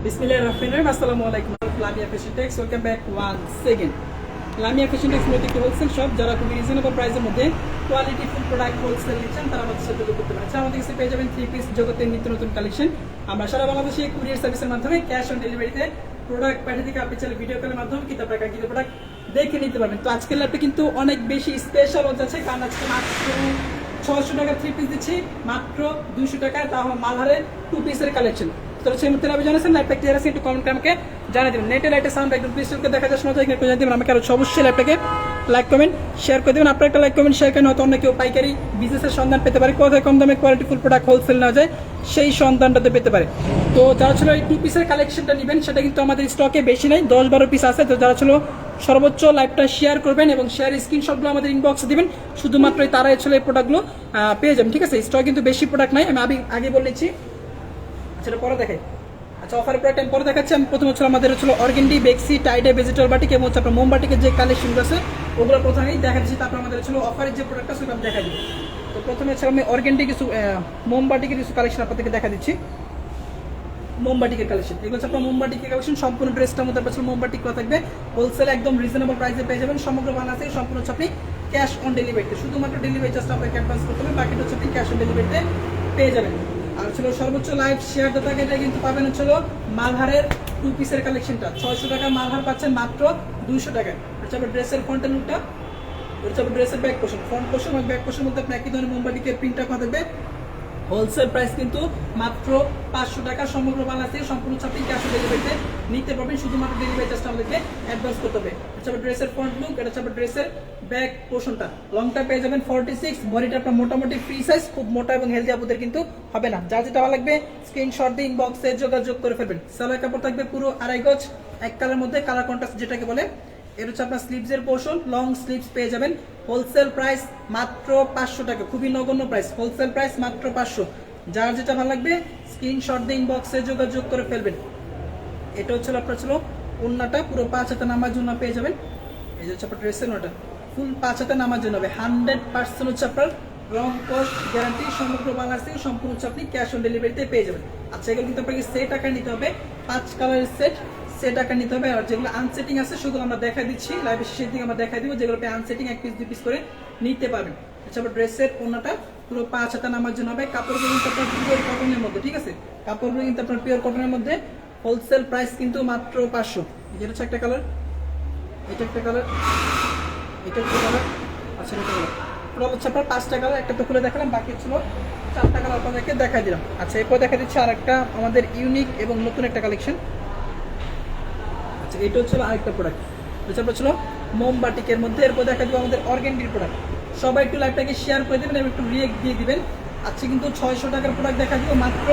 বিসমিল্লাহির রহমানির রহিম। আসসালামু আলাইকুম। Lamia fashion tex, welcome back once again. Lamia fashion tex মধ্যে একটি হোলসেল শপ, যারা খুবই রিজনেবল প্রাইসের মধ্যে কোয়ালিটি ফুল প্রোডাক্ট হোলসেল নিচ্ছেন তারা আমাদের সাথে যোগাযোগ করতে পারেন। আমাদের কাছে পেয়ে যাবেন 3 পিস জগতের নিত্য নতুন কালেকশন। আমরা সারা বাংলাদেশে কুরিয়ার সার্ভিসের মাধ্যমে ক্যাশ অন ডেলিভারিতে প্রোডাক্ট পাঠিয়ে থেকে আপনি চাইলে ভিডিও কলের মাধ্যমে কিন্তু আপনার কাঙ্ক্ষিত প্রোডাক্ট দেখে নিতে পারবেন। তো আজকের লাইভটা কিন্তু অনেক বেশি স্পেশাল হচ্ছে, কারণ আজকে মাত্র 600 টাকা 3 পিস দিচ্ছি, মাত্র 200 টাকায়, তাও মালহারের 2 পিসের কালেকশন। তো সেই মুহূর্তে আপনি জানাচ্ছেন লাইভটা ক্লিয়ার আছে, একটু কমেন্ট আমাকে জানিয়ে দেবেন। নেটে লাইটের সাউন্ড একদম ক্লিয়ারকে দেখা যাচ্ছে না, একটু জানিয়ে দেবেন আমাকে। আর অবশ্যই লাইভটাকে লাইক কমেন্ট শেয়ার করে দেবেন। আপনার একটা লাইক কমেন্ট শেয়ার করেন, হয়তো অন্য কেউ পাইকারি বিজনেসের সন্ধান পেতে পারে, কোথায় কম দামে কোয়ালিটি ফুল প্রোডাক্ট হোলসেল নেওয়া যায় সেই সন্ধানটাতে পেতে পারে। তো যারা ছিল এই 2 পিসের কালেকশনটা নেবেন, সেটা কিন্তু আমাদের স্টকে বেশি নাই, 10-12 পিস আছে। তো যারা ছিল সর্বোচ্চ লাইভটা শেয়ার করবেন এবং শেয়ার স্ক্রিনশটগুলো আমাদের ইনবক্সে দিবেন, শুধুমাত্র তারাই ছিল এই প্রোডাক্টগুলো পেয়ে যাবেন। ঠিক আছে, স্টক কিন্তু বেশি প্রোডাক্ট নাই, আমি আগে বলেছি। সেটা পরে দেখাই। আচ্ছা, অফার প্রোডাক্ট আমি পরে দেখাচ্ছি। আমি প্রথমে হচ্ছে আমাদের হচ্ছিল অর্গেন্ডি, বেক্সি, টাইডে, ভেজিটাল বাটিক এবং হচ্ছে আপনার মোমবাটিকের যে কালেকশন আছে ওগুলো প্রথমেই দেখা দিচ্ছি, তারপর আমাদের ছিল অফারের যে প্রোডাক্টটা সেটা আমি দেখা দিই। তো প্রথমে হচ্ছে আমি অর্গেন্ডি কিছু মোমবাটিকের কিছু কালেকশন আপনাদেরকে দেখা দিচ্ছি। মোমবাটিকের কালেকশন, এগুলো হচ্ছে আপনার মোমবাটিকের কালেকশন। সম্পূর্ণ ড্রেসটার মধ্যে আপনার মোমবাটিক করা থাকবে, হোলসেল একদম রিজনেবল প্রাইসে পেয়ে যাবেন। সমগ্র বাংলাদেশে সম্পূর্ণ হচ্ছে আপনি ক্যাশ অন ডেলিভারিতে, শুধুমাত্র ডেলিভারি জাস্ট আপনাকে অ্যাডভান্স করতে হবে, বাকিটা হচ্ছে আপনি ক্যাশ অন ডেলিভারিতে পেয়ে যাবেন। আর ছিল সর্বোচ্চ লাইভ শেয়ার দাতাকে এটা কিন্তু পাবেন হচ্ছিল মালহারের 2 পিসের কালেকশনটা। 600 টাকা মালহার পাচ্ছেন মাত্র 200 টাকায়। হচ্ছে আপনার ড্রেসের ফ্রন্টের লুকটা, হচ্ছে আপনার ড্রেসের ব্যাক পোর্শন, ফ্রন্ট পোর্শন এবং ব্যাক পোর্শনের মধ্যে আপনি একই ধরনের মোমবাটিকের প্রিন্টটা করা থাকবে। হোলসেল প্রাইস কিন্তু মাত্র 500 টাকা, সমগ্র বাংলাদেশে সম্পূর্ণ আপনি ক্যাশ অন ডেলিভারিতে নিতে পারবেন, শুধুমাত্র ডেলিভারি চার্জটা আমাদেরকে অ্যাডভান্স করতে হবে। হচ্ছে আপনার ড্রেসের ফ্রন্ট লুক, এটা হচ্ছে আপনার ড্রেসের ব্যাক পোর্শনটা। লংটা পেয়ে যাবেন 46, বডিটা আপনার মোটামুটি ফ্রি সাইজ, খুব মোটা এবং হেলদি আপুদের কিন্তু হবে না। যা যেটা ভালো লাগবে স্ক্রিনশট দিয়ে ইনবক্সে যোগাযোগ করে ফেলবেন। সালোয়ার কাপড় থাকবে পুরো 2.5 গজ, এক কালার মধ্যে, কালার কন্ট্রাস্ট যেটাকে বলে। এর হচ্ছে আপনার স্লিভসের পোর্শন, লং স্লিভস পেয়ে যাবেন। হোলসেল প্রাইস মাত্র 500 টাকা, খুবই নগণ্য প্রাইস, হোলসেল প্রাইস মাত্র 500। যার যেটা ভালো লাগবে স্ক্রিনশট দিয়ে ইনবক্সে যোগাযোগ করে ফেলবেন। এটা হচ্ছে আপনার ছিল ওন্নাটা, পুরো 5 হাতে নামার জন্য পেয়ে যাবেন। এই যে হচ্ছে আপনার ড্রেসের ওন্নাটা ফুল 5 হাতে নামার জন্য হবে, 100% হচ্ছে আপনার রং কস্ট গ্যারান্টি, সমগ্র বাংলাদেশে সম্পূর্ণ হচ্ছে আপনি ক্যাশ অন ডেলিভারিতে পেয়ে যাবেন। আচ্ছা, এগুলো কিন্তু আপনাকে সেট আকার নিতে হবে, 5 কালারের সেট আকার নিতে হবে। আর যেগুলো আনসেটিং আছে সেগুলো আমরা দেখা দিচ্ছি, লাইভের শেষের দিকে আমরা দেখা দিব, যেগুলো আনসেটিং 1 পিস 2 পিস করে নিতে পারবেন। আচ্ছা, আপনার ড্রেসের ওন্নাটা পুরো 5 হাতে নামার জন্য হবে, কাপড়গুলো কিন্তু আপনার পিওর কটনের মধ্যে। ঠিক আছে, কাপড়গুলো কিন্তু আপনার পিওর কটনের মধ্যে, হোলসেল প্রাইস কিন্তু মাত্র 500। এটা হচ্ছে একটা কালার, এটা একটা কালার, এটা একটা কালার। আচ্ছা, এটা কালার পুরো হচ্ছে আপনার 5টা কালার, একটা তো খুলে দেখালাম, বাকি ছিল 4টা কালার আপনাদেরকে দেখাই দিলাম। আচ্ছা, এরপর দেখা দিচ্ছে আর একটা আমাদের ইউনিক এবং নতুন একটা কালেকশন। আচ্ছা, এটা হচ্ছে আরেকটা প্রোডাক্ট, এটা ছিল মোমবাটিকের মধ্যে। এরপর দেখা দিব আমাদের অর্গেন্ডির প্রোডাক্ট। সবাই একটু লাইভটাকে শেয়ার করে দেবেন এবং একটু রিয়েক্ট দিয়ে দিবেন। আজকে কিন্তু 600 টাকার প্রোডাক্ট দেখা দিব মাত্র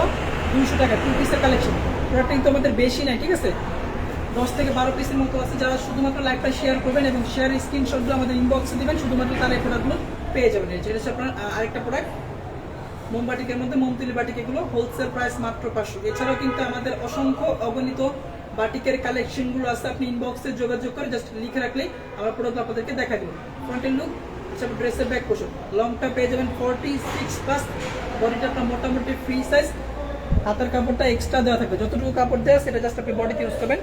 200 টাকা, 2 পিসের কালেকশন। প্রোডাক্টটা কিন্তু আমাদের বেশি নাই, ঠিক আছে, 10 থেকে 12 পিসের মতো আছে। যারা শুধুমাত্র লাইভটা শেয়ার করবেন এবং শেয়ার স্ক্রিনশটগুলো আমাদের ইনবক্সে দিবেন, শুধুমাত্র তারা এই প্রোডাক্টগুলো পেয়ে যাবেন। এটা হচ্ছে আপনার আরেকটা প্রোডাক্ট মোমবাটিকের মধ্যে, মোমতিলি বাটিক, এগুলো হোলসেল প্রাইস মাত্র 500। এছাড়াও কিন্তু আমাদের অসংখ্য অগণিত বাটিকের কালেকশনগুলো আছে, আপনি ইনবক্সে যোগাযোগ করে জাস্ট লিখে রাখলেই আমরা প্রোডাক্ট আপনাদেরকে দেখা দেবো। ফ্রন্টের লুক, ড্রেসের ব্যাক পোর্শন, লংটা পেয়ে যাবেন 46+, বডিটা আপনার মোটামুটি ফ্রি সাইজ, হাতের কাপড়টা এক্সট্রা দেওয়া থাকবে, যতটুকু কাপড় দেওয়া সেটা জাস্ট আপনি বডিতে ইউজ করবেন।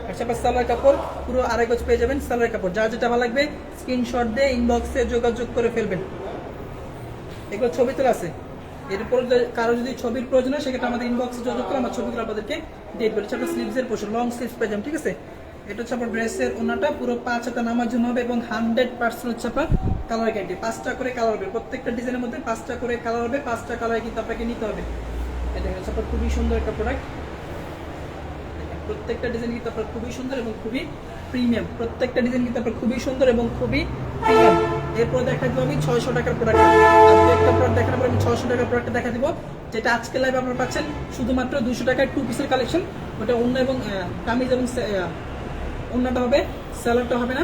আচ্ছা, সালোয়ার কাপড় পুরো 2.5 গজ পেয়ে যাবেন সালোয়ার কাপড়। যার যেটা ভালো লাগবে স্ক্রিনশট দিয়ে ইনবক্সে যোগাযোগ করে ফেলবেন। এগুলো ছবি তোলা আছে, এরপর কারো যদি ছবির প্রয়োজন হয় সেক্ষেত্রে আমাদের ইনবক্সে যোগাযোগ করে আমার ছবিগুলো আপনাদেরকে দিয়ে দেবো। আপনার স্লিভসের পোর্শন, লং স্লিভস পেয়ে যাবেন। ঠিক আছে, এটা হচ্ছে আপনার ড্রেসের ওনাটা পুরো 5 হাতে নামার জন্য হবে এবং 100% হচ্ছে আপনার কালার গ্যারান্টি। 5টা করে কালার হবে, প্রত্যেকটা ডিজাইনের মধ্যে 5টা করে কালার হবে, 5টা কালার কিন্তু আপনাকে নিতে হবে। এটা হচ্ছে আপনার খুবই সুন্দর একটা প্রোডাক্ট, প্রত্যেকটা ডিজাইন কিন্তু আপনার খুবই সুন্দর এবং খুবই প্রিমিয়াম, প্রত্যেকটা ডিজাইন কিন্তু আপনার খুবই সুন্দর এবং খুবই প্রিমিয়াম। এরপর দেখা দিব আমি 600 টাকার প্রোডাক্ট, আজকে একটা প্রোডাক্ট দেখানোর পর আমি 600 টাকার প্রোডাক্ট দেখা দিব, যেটা আজকে লাইভ আপনারা পাচ্ছেন শুধুমাত্র 200 টাকায় 2 পিসের কালেকশন। ওটা অন্য এবং কামিজ এবং অন্যটা হবে, স্যালাডটা হবে না,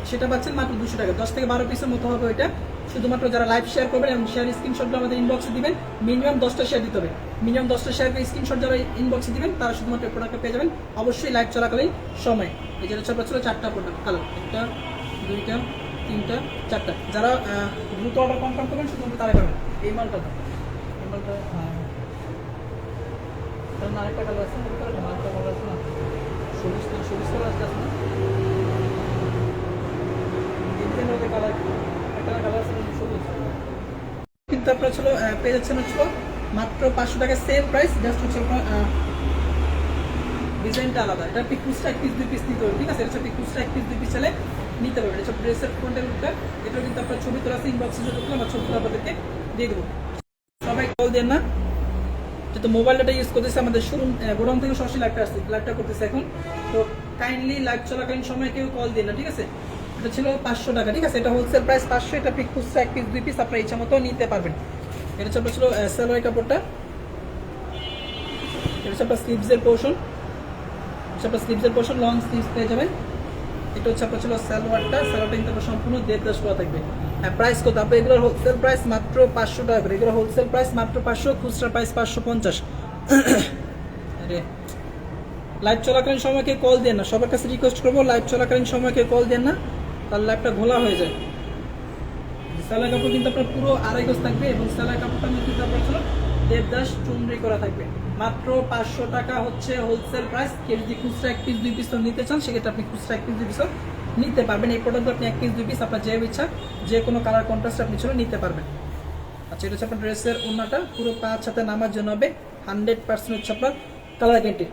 সেটা পাচ্ছেন মাত্র 200 টাকা। 10 থেকে 12 পিসের মতো হবে ওইটা, শুধুমাত্র যারা লাইভ শেয়ার করবেন এবং শেয়ার স্ক্রিনশটগুলো আমাদের ইনবক্সে দিবেন। মিনিমাম 10টা শেয়ার দিতে হবে, মিনিমাম 10টা শেয়ার করে স্ক্রিনশট যারা ইনবক্সে দিবেন তারা শুধুমাত্র প্রোডাক্টটা পেয়ে যাবেন, অবশ্যই লাইভ চলাকালীন সময়। এই যেটা ছিল 4টা প্রোডাক্ট কালার, 1টা 2টা 3টা 4টা। যারা দ্রুত অর্ডার কনফার্ম করবেন শুধুমাত্র তারাই পাবেন এই মালটা। কারণ আরেকটা কালার আছে ওই কালারটা আরেকটা কালার আছে না সবুজ কালার আছে না তিনটের মধ্যে কালার একটা কালার আছে সবুজ কিন্তু আপনার ছিল পেয়ে যাচ্ছেন হচ্ছে মাত্র 500 টাকা সেম প্রাইস জাস্ট হচ্ছে আপনার ডিজাইনটা আলাদা এটা পিকুসটা এক পিস দুই পিস নিতে হবে ঠিক আছে এটা হচ্ছে পিকুসটা এক পিস দুই পিস চাইলে নিতে পারবেন এটা হচ্ছে ড্রেসের ফ্রন্টের লুকটা এটা কিন্তু আপনার ছবি তোলা আছে ইনবক্সে যত আমরা ছবি তোলা আপনাদেরকে দিয়ে দেবো সবাই কল দেন না যেহেতু মোবাইল ডাটা ইউজ করতেছে আমাদের শোরুম গোডাউন থেকে সরাসরি লাইভটা করতেছে এখন তো কাইন্ডলি লাইভ চলাকালীন সময় কেউ কল দিন না ঠিক আছে এটা ছিল 500 টাকা ঠিক আছে এটা হোলসেল প্রাইস 500 এটা পিকুসটা এক পিস দুই পিস আপনার ইচ্ছা মতো নিতে পারবেন এটা ছিল সালোয়ার কাপড়টা এটা হচ্ছে আপনার স্লিভসের পোর্শন আপনার স্লিভসের পোর্শন লং স্লিভস পেয়ে যাবেন এটা হচ্ছে আপনার ছিল সালোয়ারটা কিন্তু আপনার সম্পূর্ণ দেড় করা থাকবে হ্যাঁ প্রাইস কত আপনার এগুলোর হোলসেল প্রাইস মাত্র 500 টাকা করে এগুলো হোলসেল প্রাইস মাত্র 500 খুচরা প্রাইস 550 আরে লাইভ চলাকালীন সময়কে কল দেন না সবার কাছে রিকোয়েস্ট করবো লাইভ চলাকালীন সময়কে কল দেন না তার লাইভটা ঘোলা হয়ে যায় সালোয়ার কাপড় কিন্তু আপনার পুরো আড়াই গজ থাকবে এবং সালোয়ার কাপড়টা কিন্তু আপনার ছিল দেবদাস চুনরি করা থাকবে মাত্র 500 টাকা হচ্ছে হোলসেল প্রাইস কেউ যদি খুচরা এক পিস দুই পিস নিতে চান সেক্ষেত্রে আপনি খুচরা এক পিস দুই পিস নিতে পারবেন এই প্রোডাক্ট আপনি এক পিস দুই পিস আপনার যে ইচ্ছা যে কোনো কালার কন্ট্রাস্ট আপনি ছিল নিতে পারবেন আচ্ছা এটা হচ্ছে আপনার ড্রেসের ওড়নাটা পুরো 5 হাতে নামার জন্য হবে 100% হচ্ছে আপনার কালার গ্যারান্টি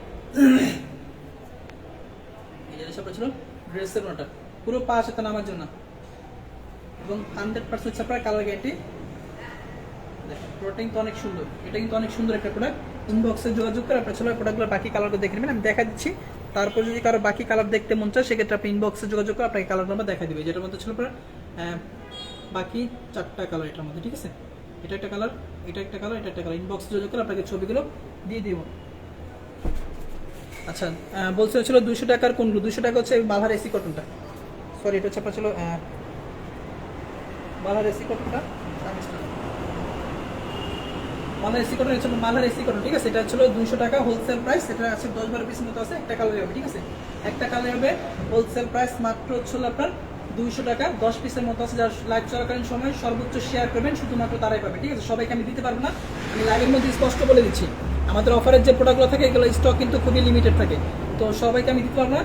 এই হচ্ছে আপনার ছিল ড্রেসের ওড়নাটা পুরো 5 হাতে নামার জন্য এবং 100% হচ্ছে আপনার কালার গ্যারান্টি প্রোডাক্ট কিন্তু অনেক সুন্দর এটা কিন্তু অনেক সুন্দর একটা প্রোডাক্ট ইনবক্সে যোগাযোগ করে আপনার ছিল প্রোডাক্টগুলো বাকি কালারগুলো দেখে নেবেন আমি দেখা দিচ্ছি তারপর যদি কারো বাকি কালার দেখতে মন চায় সেক্ষেত্রে আপনি ইনবক্সে যোগাযোগ করে আপনাকে কালার নাম্বার দেখা দিবে যেটার মধ্যে ছিল আপনার বাকি 4টা কালার এটার মধ্যে ঠিক আছে এটা একটা কালার এটা একটা কালার এটা একটা কালার ইনবক্সে যোগাযোগ করে আপনাকে ছবিগুলো দিয়ে দিব আচ্ছা বলছে ছিল 200 টাকার কোনগুলো 200 টাকা হচ্ছে মালহার এসি কটনটা সরি এটা হচ্ছে আপনার ছিল মালহার এসি কটনটা মালহার এসি কটন হচ্ছে মালহার এসি কটন ঠিক আছে এটা ছিল 200 টাকা হোলসেল প্রাইস এটা আছে 10-12 পিস মতো আছে একটা কালার হবে ঠিক আছে একটা কালার হবে হোলসেল প্রাইস মাত্র ছিল আপনার 200 টাকা 10 পিসের মতো আছে যারা লাইভ চলাকালীন সময় সর্বোচ্চ শেয়ার করবেন শুধুমাত্র তারাই পাবে ঠিক আছে সবাইকে আমি দিতে পারবো না আমি লাইভের মধ্যে স্পষ্ট বলে দিচ্ছি আমাদের অফারের যে প্রোডাক্টগুলো থাকে এগুলো স্টক কিন্তু খুবই লিমিটেড থাকে তো সবাইকে আমি দিতে পারবো না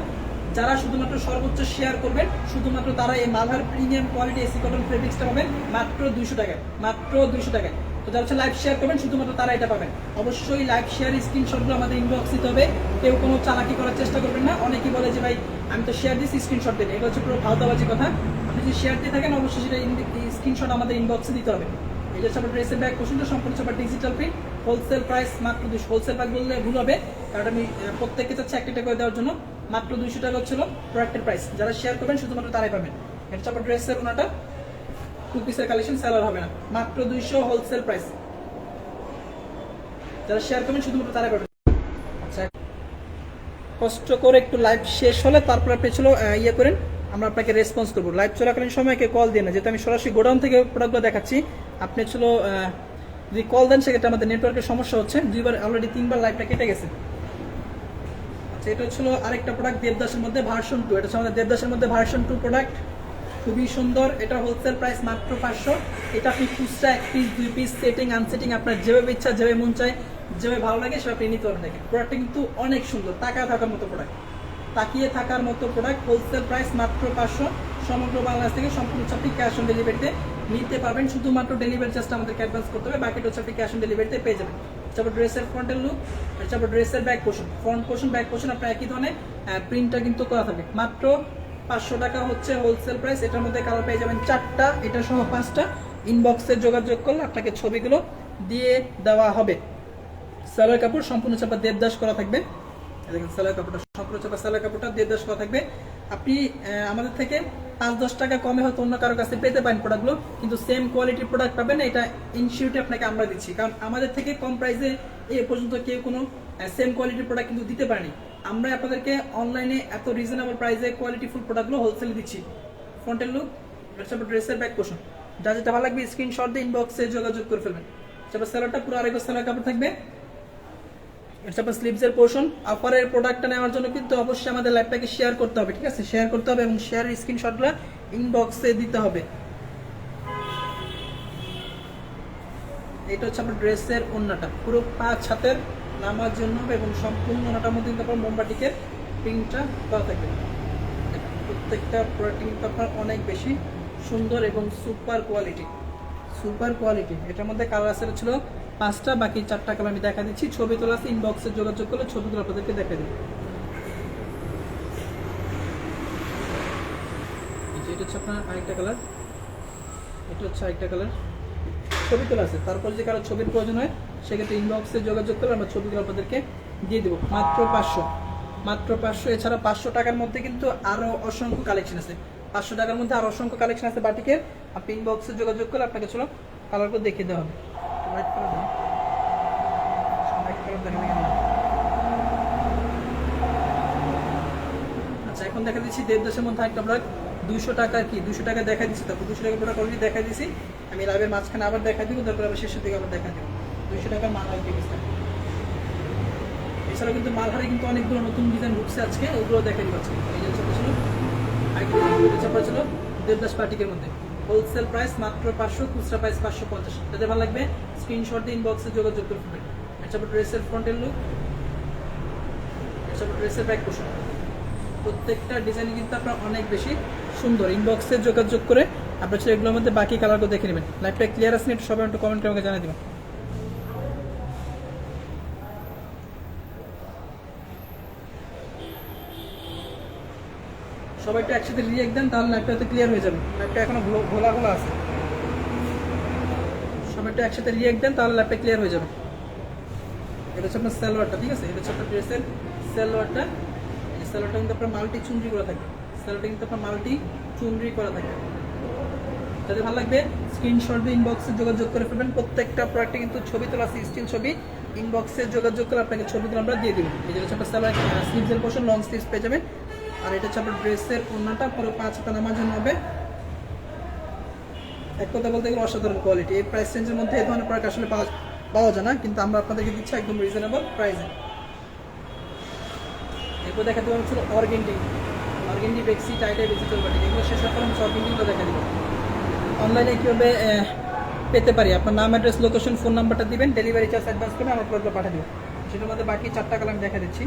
যারা শুধুমাত্র সর্বোচ্চ শেয়ার করবেন শুধুমাত্র তারা এই Malhar premium quality AC cotton ফেব্রিক্সটা পাবেন মাত্র 200 টাকায় মাত্র 200 টাকায় তো যারা হচ্ছে লাইভ শেয়ার করবেন শুধুমাত্র তারা এটা পাবেন অবশ্যই লাইভ শেয়ার স্ক্রিনশটগুলো আমাদের ইনবক্স দিতে হবে কেউ কোনো চালাকি করার চেষ্টা করবেন না অনেকেই বলে যে ভাই আমি তো শেয়ার দিচ্ছি স্ক্রিনশট দিন এটা হচ্ছে পুরো ফালতাবাজি কথা আপনি যদি শেয়ার দিয়ে থাকেন অবশ্যই সেটা স্ক্রিনশট আমাদের ইনবক্সে দিতে হবে এটা হচ্ছে আপনার ড্রেসের ব্যাগ পোর্শনটা সম্পূর্ণ হচ্ছে ডিজিটাল প্রিন্ট হোলসেল প্রাইস মাত্র 200 হোলসেল প্রাইস বললে ভুল হবে কারণ আমি প্রত্যেককে চাচ্ছি একটা করে দেওয়ার জন্য মাত্র 200 টাকা হচ্ছিল প্রোডাক্টের প্রাইস যারা শেয়ার করবেন শুধুমাত্র তারাই পাবেন এটা হচ্ছে আপনার ড্রেসের ওনাটা 2 পিসের কালেকশন সেলার হবে না মাত্র 200 হোলসেল প্রাইস যারা শেয়ার করবেন শুধুমাত্র তারাই পাবেন আচ্ছা কষ্ট করে একটু লাইভ শেষ হলে তারপর আপনি ছিল ইয়ে করেন আমরা আপনাকে রেসপন্স করবো লাইভ চলাকালীন সময়কে কল দিয়ে না যেহেতু আমি সরাসরি গোডাউন থেকে প্রোডাক্টগুলো দেখাচ্ছি আপনি ছিল যদি কল দেন সেক্ষেত্রে আমাদের নেটওয়ার্কের সমস্যা হচ্ছে 2বার অলরেডি 3বার লাইভটা কেটে গেছে আচ্ছা এটা ছিল আরেকটা প্রোডাক্ট দেবদাসের মধ্যে ভার্সন 2 এটা হচ্ছে আমাদের দেবদাসের মধ্যে ভার্সন 2 প্রোডাক্ট খুবই সুন্দর এটা হোলসেল প্রাইস মাত্র 500 এটা আপনি খুচরা এক পিস দুই পিস সেটিং আনসেটিং আপনার যেভাবে ইচ্ছা যেভাবে মন চায় যেভাবে ভালো লাগে সেভাবে আপনি নিতে পারবেন দেখেন প্রোডাক্টটা কিন্তু অনেক সুন্দর তাকিয়ে থাকার মতো প্রোডাক্ট তাকিয়ে থাকার মতো প্রোডাক্ট হোলসেল প্রাইস মাত্র 500 সমগ্র বাংলাদেশ থেকে সম্পূর্ণ আপনি ক্যাশ অন ডেলিভারিতে নিতে পারবেন শুধুমাত্র ডেলিভারি চার্জটা আমাদেরকে অ্যাডভান্স করতে হবে বাকিটা হচ্ছে আপনি ক্যাশ অন ডেলিভারিতে পেয়ে যাবেন তারপর ড্রেসের ফ্রন্টের লুক তারপর ড্রেসের back portion front portion back portion আপনার একই ধরনের প্রিন্টটা কিন্তু করা থাকবে মাত্র 500 টাকা হচ্ছে হোলসেল প্রাইস এটার মধ্যে কালার পেয়ে যাবেন 4টা এটা সহ 5টা ইনবক্সে যোগাযোগ করলে আপনাকে ছবিগুলো দিয়ে দেওয়া হবে সালোয়ার কাপড় সম্পূর্ণ চাপা দেবদাস করা থাকবে দেখেন সালোয়ার কাপড়টা সম্পূর্ণ চাপা সালোয়ার কাপড়টা দেবদাস করা থাকবে আপনি আমাদের থেকে 5-10 টাকা কমে হয়তো অন্য কারো কাছে পেতে পারেন প্রোডাক্টগুলো কিন্তু সেম কোয়ালিটির প্রোডাক্ট পাবেন এটা ইনশিওরটি আপনাকে আমরা দিচ্ছি কারণ আমাদের থেকে কম প্রাইসে এ পর্যন্ত কেউ কোনো সেম কোয়ালিটির প্রোডাক্ট কিন্তু দিতে পারেনি আমরা আপনাদেরকে অনলাইনে এত রিজনেবল প্রাইসে কোয়ালিটিফুল প্রোডাক্টগুলো হোলসেলে দিচ্ছি ফ্রন্টের লুক তারপর ড্রেসের ব্যাক পোর্শন যা যেটা ভালো লাগবে স্ক্রিনশট দিয়ে ইনবক্সে যোগাযোগ করে ফেলবেন তারপর সালোয়ারটা পুরো আরেকটা সালোয়ার কাপড় থাকবে তারপর স্লিভসের পোর্শন অফারের প্রোডাক্টটা নেওয়ার জন্য কিন্তু অবশ্যই আমাদের লাইভটাকে শেয়ার করতে হবে ঠিক আছে শেয়ার করতে হবে এবং শেয়ারের স্ক্রিনশটগুলো ইনবক্সে দিতে হবে এটা হচ্ছে আপনার ড্রেসের ওন্নাটা পুরো 5 হাতের নামার জন্য হবে এবং সম্পূর্ণ ওনাটার মধ্যে কিন্তু আপনার মোমবাটিকের প্রিন্টটা করা থাকবে। প্রত্যেকটা প্রোডাক্ট কিন্তু আপনার অনেক বেশি সুন্দর এবং সুপার কোয়ালিটি। এটার মধ্যে কালার আছে ছিল 5টা, বাকি 4টা কালার আমি দেখা দিচ্ছি। ছবি তোলা আছে, ইনবক্সে যোগাযোগ করলে ছবিগুলো আপনাদেরকে দেখা দিই। এটা হচ্ছে আপনার আরেকটা কালার, এটা হচ্ছে আরেকটা কালার, ছবি তোলা আছে। তারপর যে কারো ছবির প্রয়োজন হয় সেক্ষেত্রে ইনবক্সে যোগাযোগ করলে আমরা ছবিগুলো আপনাদেরকে দিয়ে দেবো মাত্র 500। এছাড়া 500 টাকার মধ্যে কিন্তু আরও অসংখ্য কালেকশন আছে। 500 টাকার মধ্যে আরও অসংখ্য কালেকশন আছে বাটিকের। আপনি ইনবক্সে যোগাযোগ করলে আপনাকে চলো কালারগুলো দেখিয়ে দেওয়া হবে। আচ্ছা, এখন দেখা দিচ্ছি দেবদাসের মধ্যে একটা প্রোডাক্ট 200 টাকা, কি 200 টাকা দেখা দিচ্ছি। তারপর 200 টাকা প্রোডাক্ট অলরেডি দেখা দিচ্ছি। আমি লাইভের মাঝখানে আবার দেখা দিব, তারপর আবার শেষের দিকে আবার দেখা দিব। 200 টাকার মাল হয় টিকিস। এছাড়াও কিন্তু মালহারে কিন্তু অনেকগুলো নতুন ডিজাইন ঢুকছে আজকে, ওগুলো দেখা দিব আজকে। এই যে চাপা ছিল দেবদাস পার্টিকের মধ্যে হোলসেল প্রাইস মাত্র 500, খুচরা প্রাইস 550। যাদের ভালো লাগবে স্ক্রিনশট দিয়ে ইনবক্সে যোগাযোগ করে ফেলবেন। এছাড়া ড্রেসের ফ্রন্টের লুক, এছাড়া ড্রেসের ব্যাক পোর্শন, প্রত্যেকটা ডিজাইন কিন্তু আপনার অনেক বেশি সুন্দর। ইনবক্সে যোগাযোগ করে আপনার ছিল এগুলোর মধ্যে বাকি কালারগুলো দেখে নেবেন। লাইভটা ক্লিয়ার আছে, একটু সবাই একটু কমেন্ট করে আমাকে জানিয়ে দেবেন। সবাই একটু একসাথে রিয়েক্ট দেন, তাহলে লাইভটা হয়তো ক্লিয়ার হয়ে যাবে। লাইভটা এখনো ঘোলা আছে। সবাই একটু একসাথে রিয়েক্ট দেন, তাহলে লাইভটা ক্লিয়ার হয়ে যাবে। এটা হচ্ছে আপনার সালোয়ারটা, ঠিক আছে? এটা হচ্ছে আপনার ড্রেসের সালোয়ারটা। এই সালোয়ারটা কিন্তু আপনার মাল্টি চুনরি করা থাকে। সালোয়ারটা কিন্তু আপনার মাল্টি চুনরি করা থাকে। যাদের ভালো লাগবে স্ক্রিনশট দিয়ে ইনবক্সে যোগাযোগ করে ফেলবেন। প্রত্যেকটা প্রোডাক্টে কিন্তু ছবি তোলা আছে, স্টিল ছবি। ইনবক্সে যোগাযোগ করে আপনাকে ছবিগুলো আমরা দিয়ে দেবো। এই যে হচ্ছে আপনার সালোয়ার স্লিভসের পোর্শন, লং স্লিভস পেয়ে যাবেন। আর এটা হচ্ছে আপনার ড্রেসের ওড়নাটা, পুরো 5 হাতা নামার জন্য হবে। এক কথা বলতে গেলে অসাধারণ কোয়ালিটি। এই প্রাইস রেঞ্জের মধ্যে এই ধরনের প্রোডাক্ট আসলে পাওয়া যায় না, কিন্তু আমরা আপনাদেরকে দিচ্ছি একদম রিজনেবল প্রাইসে। এরপর দেখাতে পারবো ছিল অর্গেন্ডি বেক্সি টাইটাই ডিজিটাল বাটিক। এগুলো শেষ হওয়ার পর আমি অর্গেন্ডিগুলো দেখা দিব। অনলাইনে কীভাবে পেতে পারি, আপনার নাম, অ্যাড্রেস, লোকেশন, ফোন নাম্বারটা দিবেন, ডেলিভারি চার্জ অ্যাডভান্স করে আমার প্রোডাক্টগুলো পাঠিয়ে দেবো। সেটার মধ্যে বাকি 4টা কালার আমি দেখা দিচ্ছি।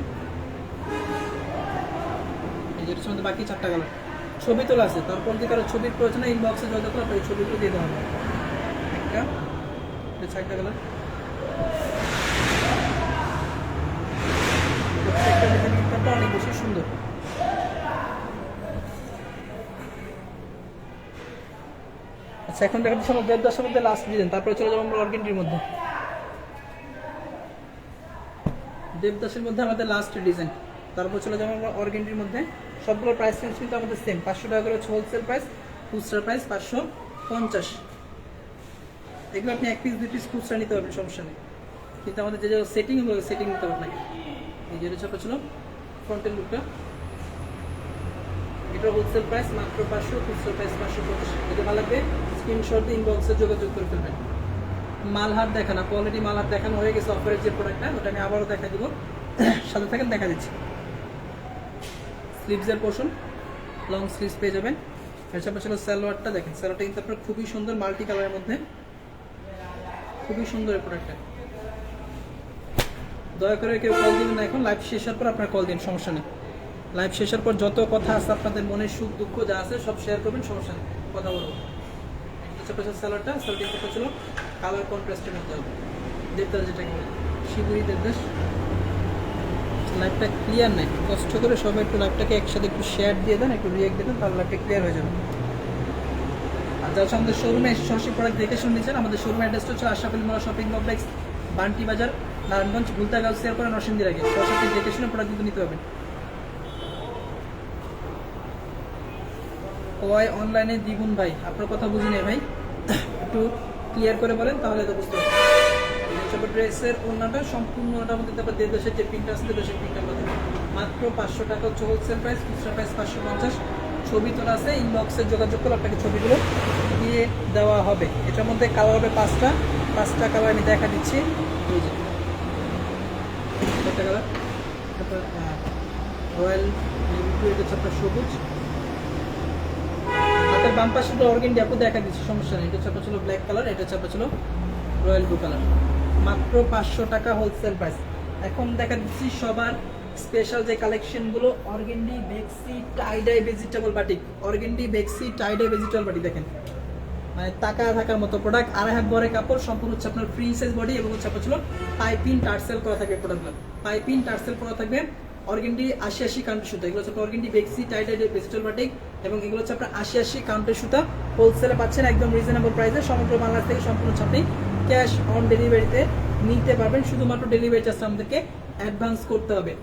যেটার মধ্যে বাকি 4টা কালার ছবি তোলা আছে। তারপর যে কারো ছবির প্রয়োজন হয় ইনবক্সে যোগাযোগ করে আপনাকে ছবিগুলো দিয়ে দেওয়া হবে। একটা 4টা কালার, প্রত্যেকটা ডিজাইন কিন্তু অনেক বেশি সুন্দর। আচ্ছা, এখন দেখা যাচ্ছে আমার দেবদাসের মধ্যে লাস্ট ডিজাইন, তারপরে চলে যাবো আমরা অর্গেন্ডির মধ্যে। দেবদাসের মধ্যে আমাদের লাস্ট ডিজাইন, তারপর চলে যাবো আমরা অর্গেন্ডির মধ্যে। সবগুলো প্রাইস রেঞ্জ কিন্তু আমাদের সেম, 500 টাকা করে হচ্ছে হোলসেল প্রাইস, খুচরা প্রাইস 550। এগুলো আপনি 1 পিস 2 পিস খুচরা নিতে পারবেন, সমস্যা নেই। কিন্তু আমাদের যে সেটিং, ওগুলো সেটিং নিতে পারবেন না। এই যেটা ছোটো ছিল ফ্রন্টের লুকটা, এটা হোলসেল প্রাইস মাত্র 500, খুচরা প্রাইস 550। যদি ভালো লাগবে স্ক্রিনশট দিয়ে ইনবক্সে যোগাযোগ করে ফেলবেন। মালহার দেখানো, কোয়ালিটি মালহার দেখানো হয়ে গেছে। অফারের যে প্রোডাক্টটা ওটা আমি আবারও দেখা দিব, সাথে থাকেন, দেখা দিচ্ছি। স্লিভসের পোর্শন, লং স্লিভস পেয়ে যাবেন। এর সাথে ছিল সালোয়ারটা, দেখেন সালোয়ারটা কিন্তু আপনার খুবই সুন্দর, মাল্টি কালারের মধ্যে, খুবই সুন্দর এই প্রোডাক্টটা। দয়া করে কেউ কল দিবেন না এখন, লাইভ শেষ হওয়ার পর আপনার কল দিন, সমস্যা নেই। লাইভ শেষ হওয়ার পর যত কথা আছে, আপনাদের মনের সুখ দুঃখ যা আছে সব শেয়ার করবেন, সমস্যা নেই, কথা বলবো। ছোটো সালোয়ারটা করতে ছিল কালার কন্ট্রাস্টের মধ্যে হবে, দেবদাস যেটাকে বলে শিবুরি দেবদাস। লাইভটা ক্লিয়ার নাই, কষ্ট করে সবাই একটু লাইভটাকে একসাথে একটু শেয়ার দিয়ে দেন, একটু রিয়েক্ট দেবেন, তাহলে লাইভটা ক্লিয়ার হয়ে যাবে। আর যারা আমাদের শোরুমে এসে সরাসরি প্রোডাক্ট দেখে শুনেছেন, আমাদের শোরুম অ্যাড্রেসটা হচ্ছে আশরাফ আলী মোল্লা শপিং কমপ্লেক্স, বান্টি বাজার, নারায়ণগঞ্জ, ভুলতা গাউসিয়ার পরে নরসিংদীর আগে। সরাসরি দেখে শুনে প্রোডাক্ট কিন্তু নিতে পারবেন। ওয়াই অনলাইনে দ্বিগুণ ভাই, আপনার কথা বুঝি নেই ভাই, একটু ক্লিয়ার করে বলেন, তাহলে তো বুঝতে পারবেন। ড্রেসের ওড়নাটা সম্পূর্ণ ওটার মধ্যে তারপর দেড় যে প্রিন্ট আসছে, দেশের প্রিন্টটা মাত্র 500 টাকা হচ্ছে হোলসেল প্রাইস, খুচরা প্রাইস 550। ছবি তোলা আছে, ইনবক্সে যোগাযোগ করে আপনাকে ছবিগুলো দিয়ে দেওয়া হবে। এটার মধ্যে কালার হবে 5টা কালার আমি দেখা দিচ্ছি। এই যে একটা কালার, তারপর রয়্যাল নেভি, এটা হচ্ছে আপনার সবুজ। হাতের বাম পাশে অর্গেন্ডি আপু দেখা দিচ্ছি, সমস্যা নেই। এটা চাপা ছিল ব্ল্যাক কালার, এটা চাপা ছিল রয়্যাল ব্লু কালার। মাত্র 500 টাকা হোলসেল প্রাইস। এখন দেখা দিচ্ছি সবার স্পেশাল যে কালেকশনগুলো, অর্গেন্ডি বেক্সি টাইডাই ভেজিটেবল বাটিক, অর্গেন্ডি বেক্সি টাইডাই ভেজিটেবল বাটিক। দেখেন মানে টাকা থাকার মতো প্রোডাক্ট, আড়াই হাত বড় কাপড়, সম্পূর্ণ হচ্ছে আপনার ফ্রি সাইজ বডি এবং হচ্ছে আপনার ছিল পাইপিং টার্সেল করা থাকবে প্রোডাক্টগুলো, পাইপিং টার্সেল করা থাকবে। অর্গেন্ডি 80 কাউন্টের সুতা, এগুলো হচ্ছে অর্গেন্ডি বেক্সি টাইডাই ভেজিটেবল বাটিক এবং এগুলো হচ্ছে আপনার 80 কাউন্টের সুতা। হোলসেলে পাচ্ছেন একদম রিজনেবল প্রাইসে, সমগ্র বাংলাদেশ থেকে সম্পূর্ণ হচ্ছে আপনি ক্যাশ অন ডেলিভারিতে নিতে পারবেন, শুধুমাত্র ডেলিভারি চার্জ আমাদেরকে অ্যাডভান্স করতে হবে।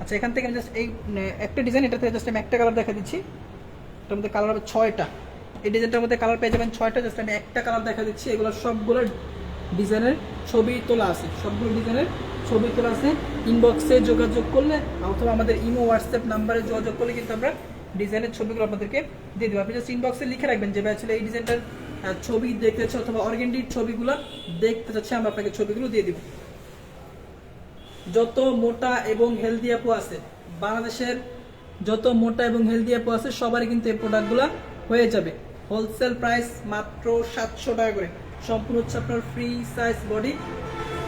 আচ্ছা, এখান থেকে জাস্ট এই একটা ডিজাইন, এটা থেকে জাস্ট আমি একটা কালার দেখা দিচ্ছি, এটার মধ্যে কালার হবে 6টা। এই ডিজাইনটার মধ্যে কালার পেয়ে যাবেন 6টা, জাস্ট আমি একটা কালার দেখা দিচ্ছি। এগুলো সবগুলো ডিজাইনের ছবি তোলা আছে, সবগুলো ডিজাইনের ছবি তোলা আছে। ইনবক্সে যোগাযোগ করলে অথবা আমাদের ইমো হোয়াটসঅ্যাপ নাম্বারে যোগাযোগ করলে কিন্তু আমরা ডিজাইনের ছবিগুলো আপনাদেরকে দিয়ে দেবো। আপনি জাস্ট ইনবক্সে লিখে রাখবেন যে ভাই আসলে এই ডিজাইনটার ছবি দেখতে চাচ্ছে অথবা অর্গেন্ডির ছবিগুলো দেখতে চাচ্ছে, আমরা আপনাকে ছবিগুলো দিয়ে দিব। যত মোটা এবং হেলদি আপু আছে বাংলাদেশের, যত মোটা এবং হেলদি আপু আছে সবারই কিন্তু এই প্রোডাক্টগুলো হয়ে যাবে। হোলসেল প্রাইস মাত্র 700 টাকা করে, সম্পূর্ণ হচ্ছে আপনার ফ্রি সাইজ বডি,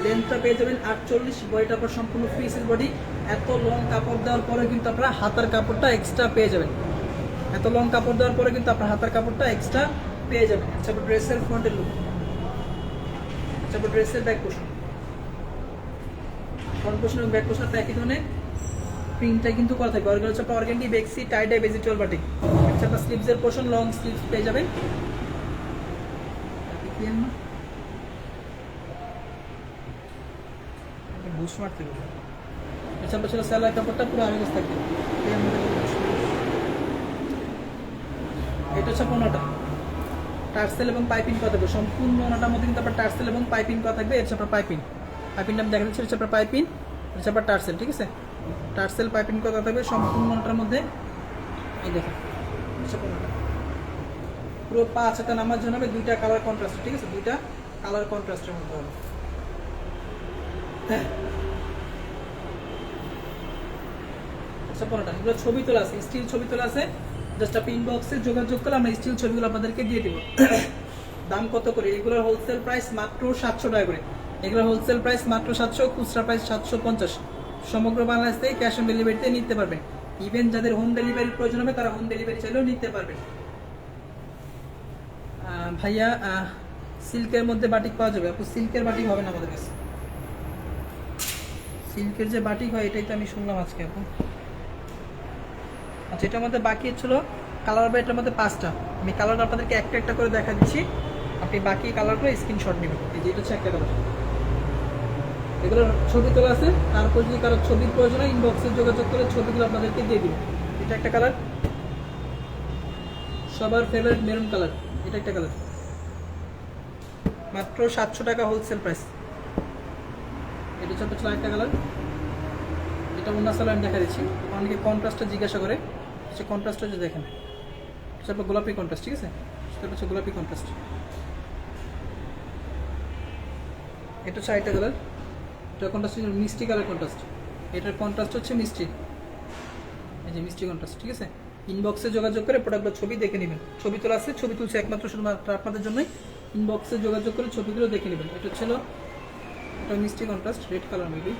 লেন্থটা পেয়ে যাবেন 48, বডিটা আপনার সম্পূর্ণ ফ্রি সাইজ বডি। এত লং কাপড় দেওয়ার পরে কিন্তু আপনারা হাতার কাপড়টা এক্সট্রা পেয়ে যাবেন, এত লং কাপড় দেওয়ার পরে কিন্তু আপনার হাতার কাপড়টা এক্সট্রা পেয়ে যাবেন। আচ্ছা, ড্রেসের ফ্রন্টের লুক, আচ্ছা ড্রেসের ব্যাক পোর্শন, ফ্রন্ট পোর্শন এবং ব্যাক পোর্শনটা একই ধরনের প্রিন্টটা কিন্তু করা থাকবে। অর্গান হচ্ছে অর্গেন্ডি বেক্সি টাইডাই ভেজিটেবল বাটিক। আচ্ছা, আপনার স্লিভসের পোর্শন লং স্লিভস পেয়ে যাবেন। বুশ মারতে হবে। আচ্ছা, আপনার ছিল স্যালার কাপড়টা পুরো আড়াই গজ থাকবে। এটা হচ্ছে পোনাটা টার্সেল এবং পাইপিং করা থাকবে, সম্পূর্ণ ওনাটার মধ্যে কিন্তু আপনার টার্সেল এবং পাইপিং করা থাকবে। এটা হচ্ছে আপনার পাইপিং, পাইপিংটা আমি দেখা দিচ্ছি, হচ্ছে আপনার পাইপিং, হচ্ছে আপনার টার্সেল, ঠিক আছে? টার্সেল পাইপিং করা থাকবে সম্পূর্ণটার মধ্যে। এই দেখেন পুরো 5 হাতে নামার জন্য হবে, দুইটা কালার কন্ট্রাস্ট, ঠিক আছে? দুইটা কালার কন্ট্রাস্টের মধ্যে হবে। এগুলো ছবি তোলা আছে, স্টিল ছবি তোলা আছে, জাস্ট আপনি ইনবক্সে যোগাযোগ করলে আমরা স্টিল ছবিগুলো আপনাদেরকে দিয়ে দেবো। দাম কত করে? এগুলোর হোলসেল প্রাইস মাত্র 700 টাকা করে, এগুলোর হোলসেল প্রাইস মাত্র 700, খুচরা প্রাইস 750। সমগ্র বাংলাদেশ থেকে ক্যাশ অন ডেলিভারিতে নিতে পারবেন। ইভেন যাদের হোম ডেলিভারির প্রয়োজন হবে তারা হোম ডেলিভারি চাইলেও নিতে পারবেন। ভাইয়া সিল্কের মধ্যে বাটিক পাওয়া যাবে? আপু সিল্কের বাটিক হবে না আমাদের কাছে, সিল্কের যে বাটিক হয় এটাই তো আমি শুনলাম আজকে আপু। আচ্ছা, এটার মধ্যে বাকি ছিল কালার হবে, এটার মধ্যে 5টা, আমি কালার আপনাদেরকে একটা একটা করে দেখা দিচ্ছি, আপনি বাকি কালারগুলো স্ক্রিনশট নেবেন। এই যে এটা হচ্ছে একটা কালার, এগুলোর ছবি তোলা আছে, তারপর যদি কারো ছবির প্রয়োজন হয় ইনবক্সে যোগাযোগ করে ছবিগুলো আপনাদেরকে দিয়ে দিব। এটা একটা কালার, সবার ফেভারিট মেরুন কালার, এটা একটা কালার, মাত্র 700 টাকা হোলসেল প্রাইস। এটা হচ্ছে একটা কালার, এটা অন্য সালার আমি দেখা দিচ্ছি, অনেকে কন্ট্রাস্টটা জিজ্ঞাসা করে, সে কন্ট্রাস্টটা যে দেখেন, সেটা গোলাপি কন্ট্রাস্ট, ঠিক আছে? সেটা হচ্ছে গোলাপি কন্ট্রাস্ট। এটা হচ্ছে আরেকটা কালার, এটা কন্ট্রাস্ট মিষ্টি কালার কন্ট্রাস্ট, এটার কন্ট্রাস্ট হচ্ছে মিষ্টি, এই যে মিষ্টি কন্ট্রাস্ট, ঠিক আছে? ইনবক্সে যোগাযোগ করে প্রোডাক্টগুলো ছবি দেখে নেবেন, ছবি তোলা আছে, ছবি তুলছে একমাত্র শুধুমাত্র আপনাদের জন্যই। ইনবক্সে যোগাযোগ করে ছবিগুলো দেখে নেবেন। এটা ছিল এটা মিষ্টি contrast red colour, maybe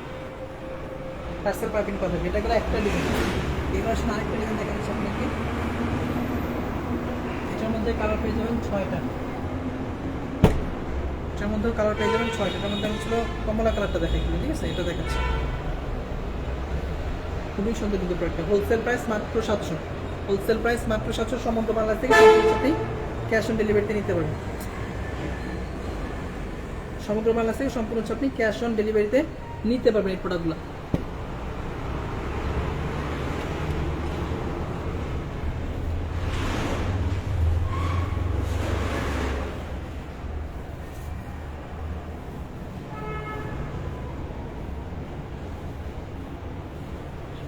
tassel piping করা থাকবে। এটা গেলে একটা ডিজাইন, এবার আসলে আরেকটা ডিজাইন দেখা যাচ্ছে আপনাকে। এটার মধ্যে কালার পেয়ে যাবেন 6টা, এটার মধ্যে কালার পেয়ে যাবেন 6টা। এটার মধ্যে আমি ছিল কমলা কালারটা দেখাই, ঠিক আছে? এটা দেখাচ্ছি, খুবই সুন্দর কিন্তু প্রোডাক্টটা। হোলসেল প্রাইস মাত্র 700, হোলসেল প্রাইস মাত্র 700। সমগ্র বাংলাদেশ থেকে আপনি ক্যাশ অন ডেলিভারিতে নিতে পারবেন। সমগ্র বাংলাদেশ থেকে সম্পূর্ণ হচ্ছে আপনি ক্যাশ অন ডেলিভারিতে নিতে পারবেন এই প্রোডাক্টগুলো।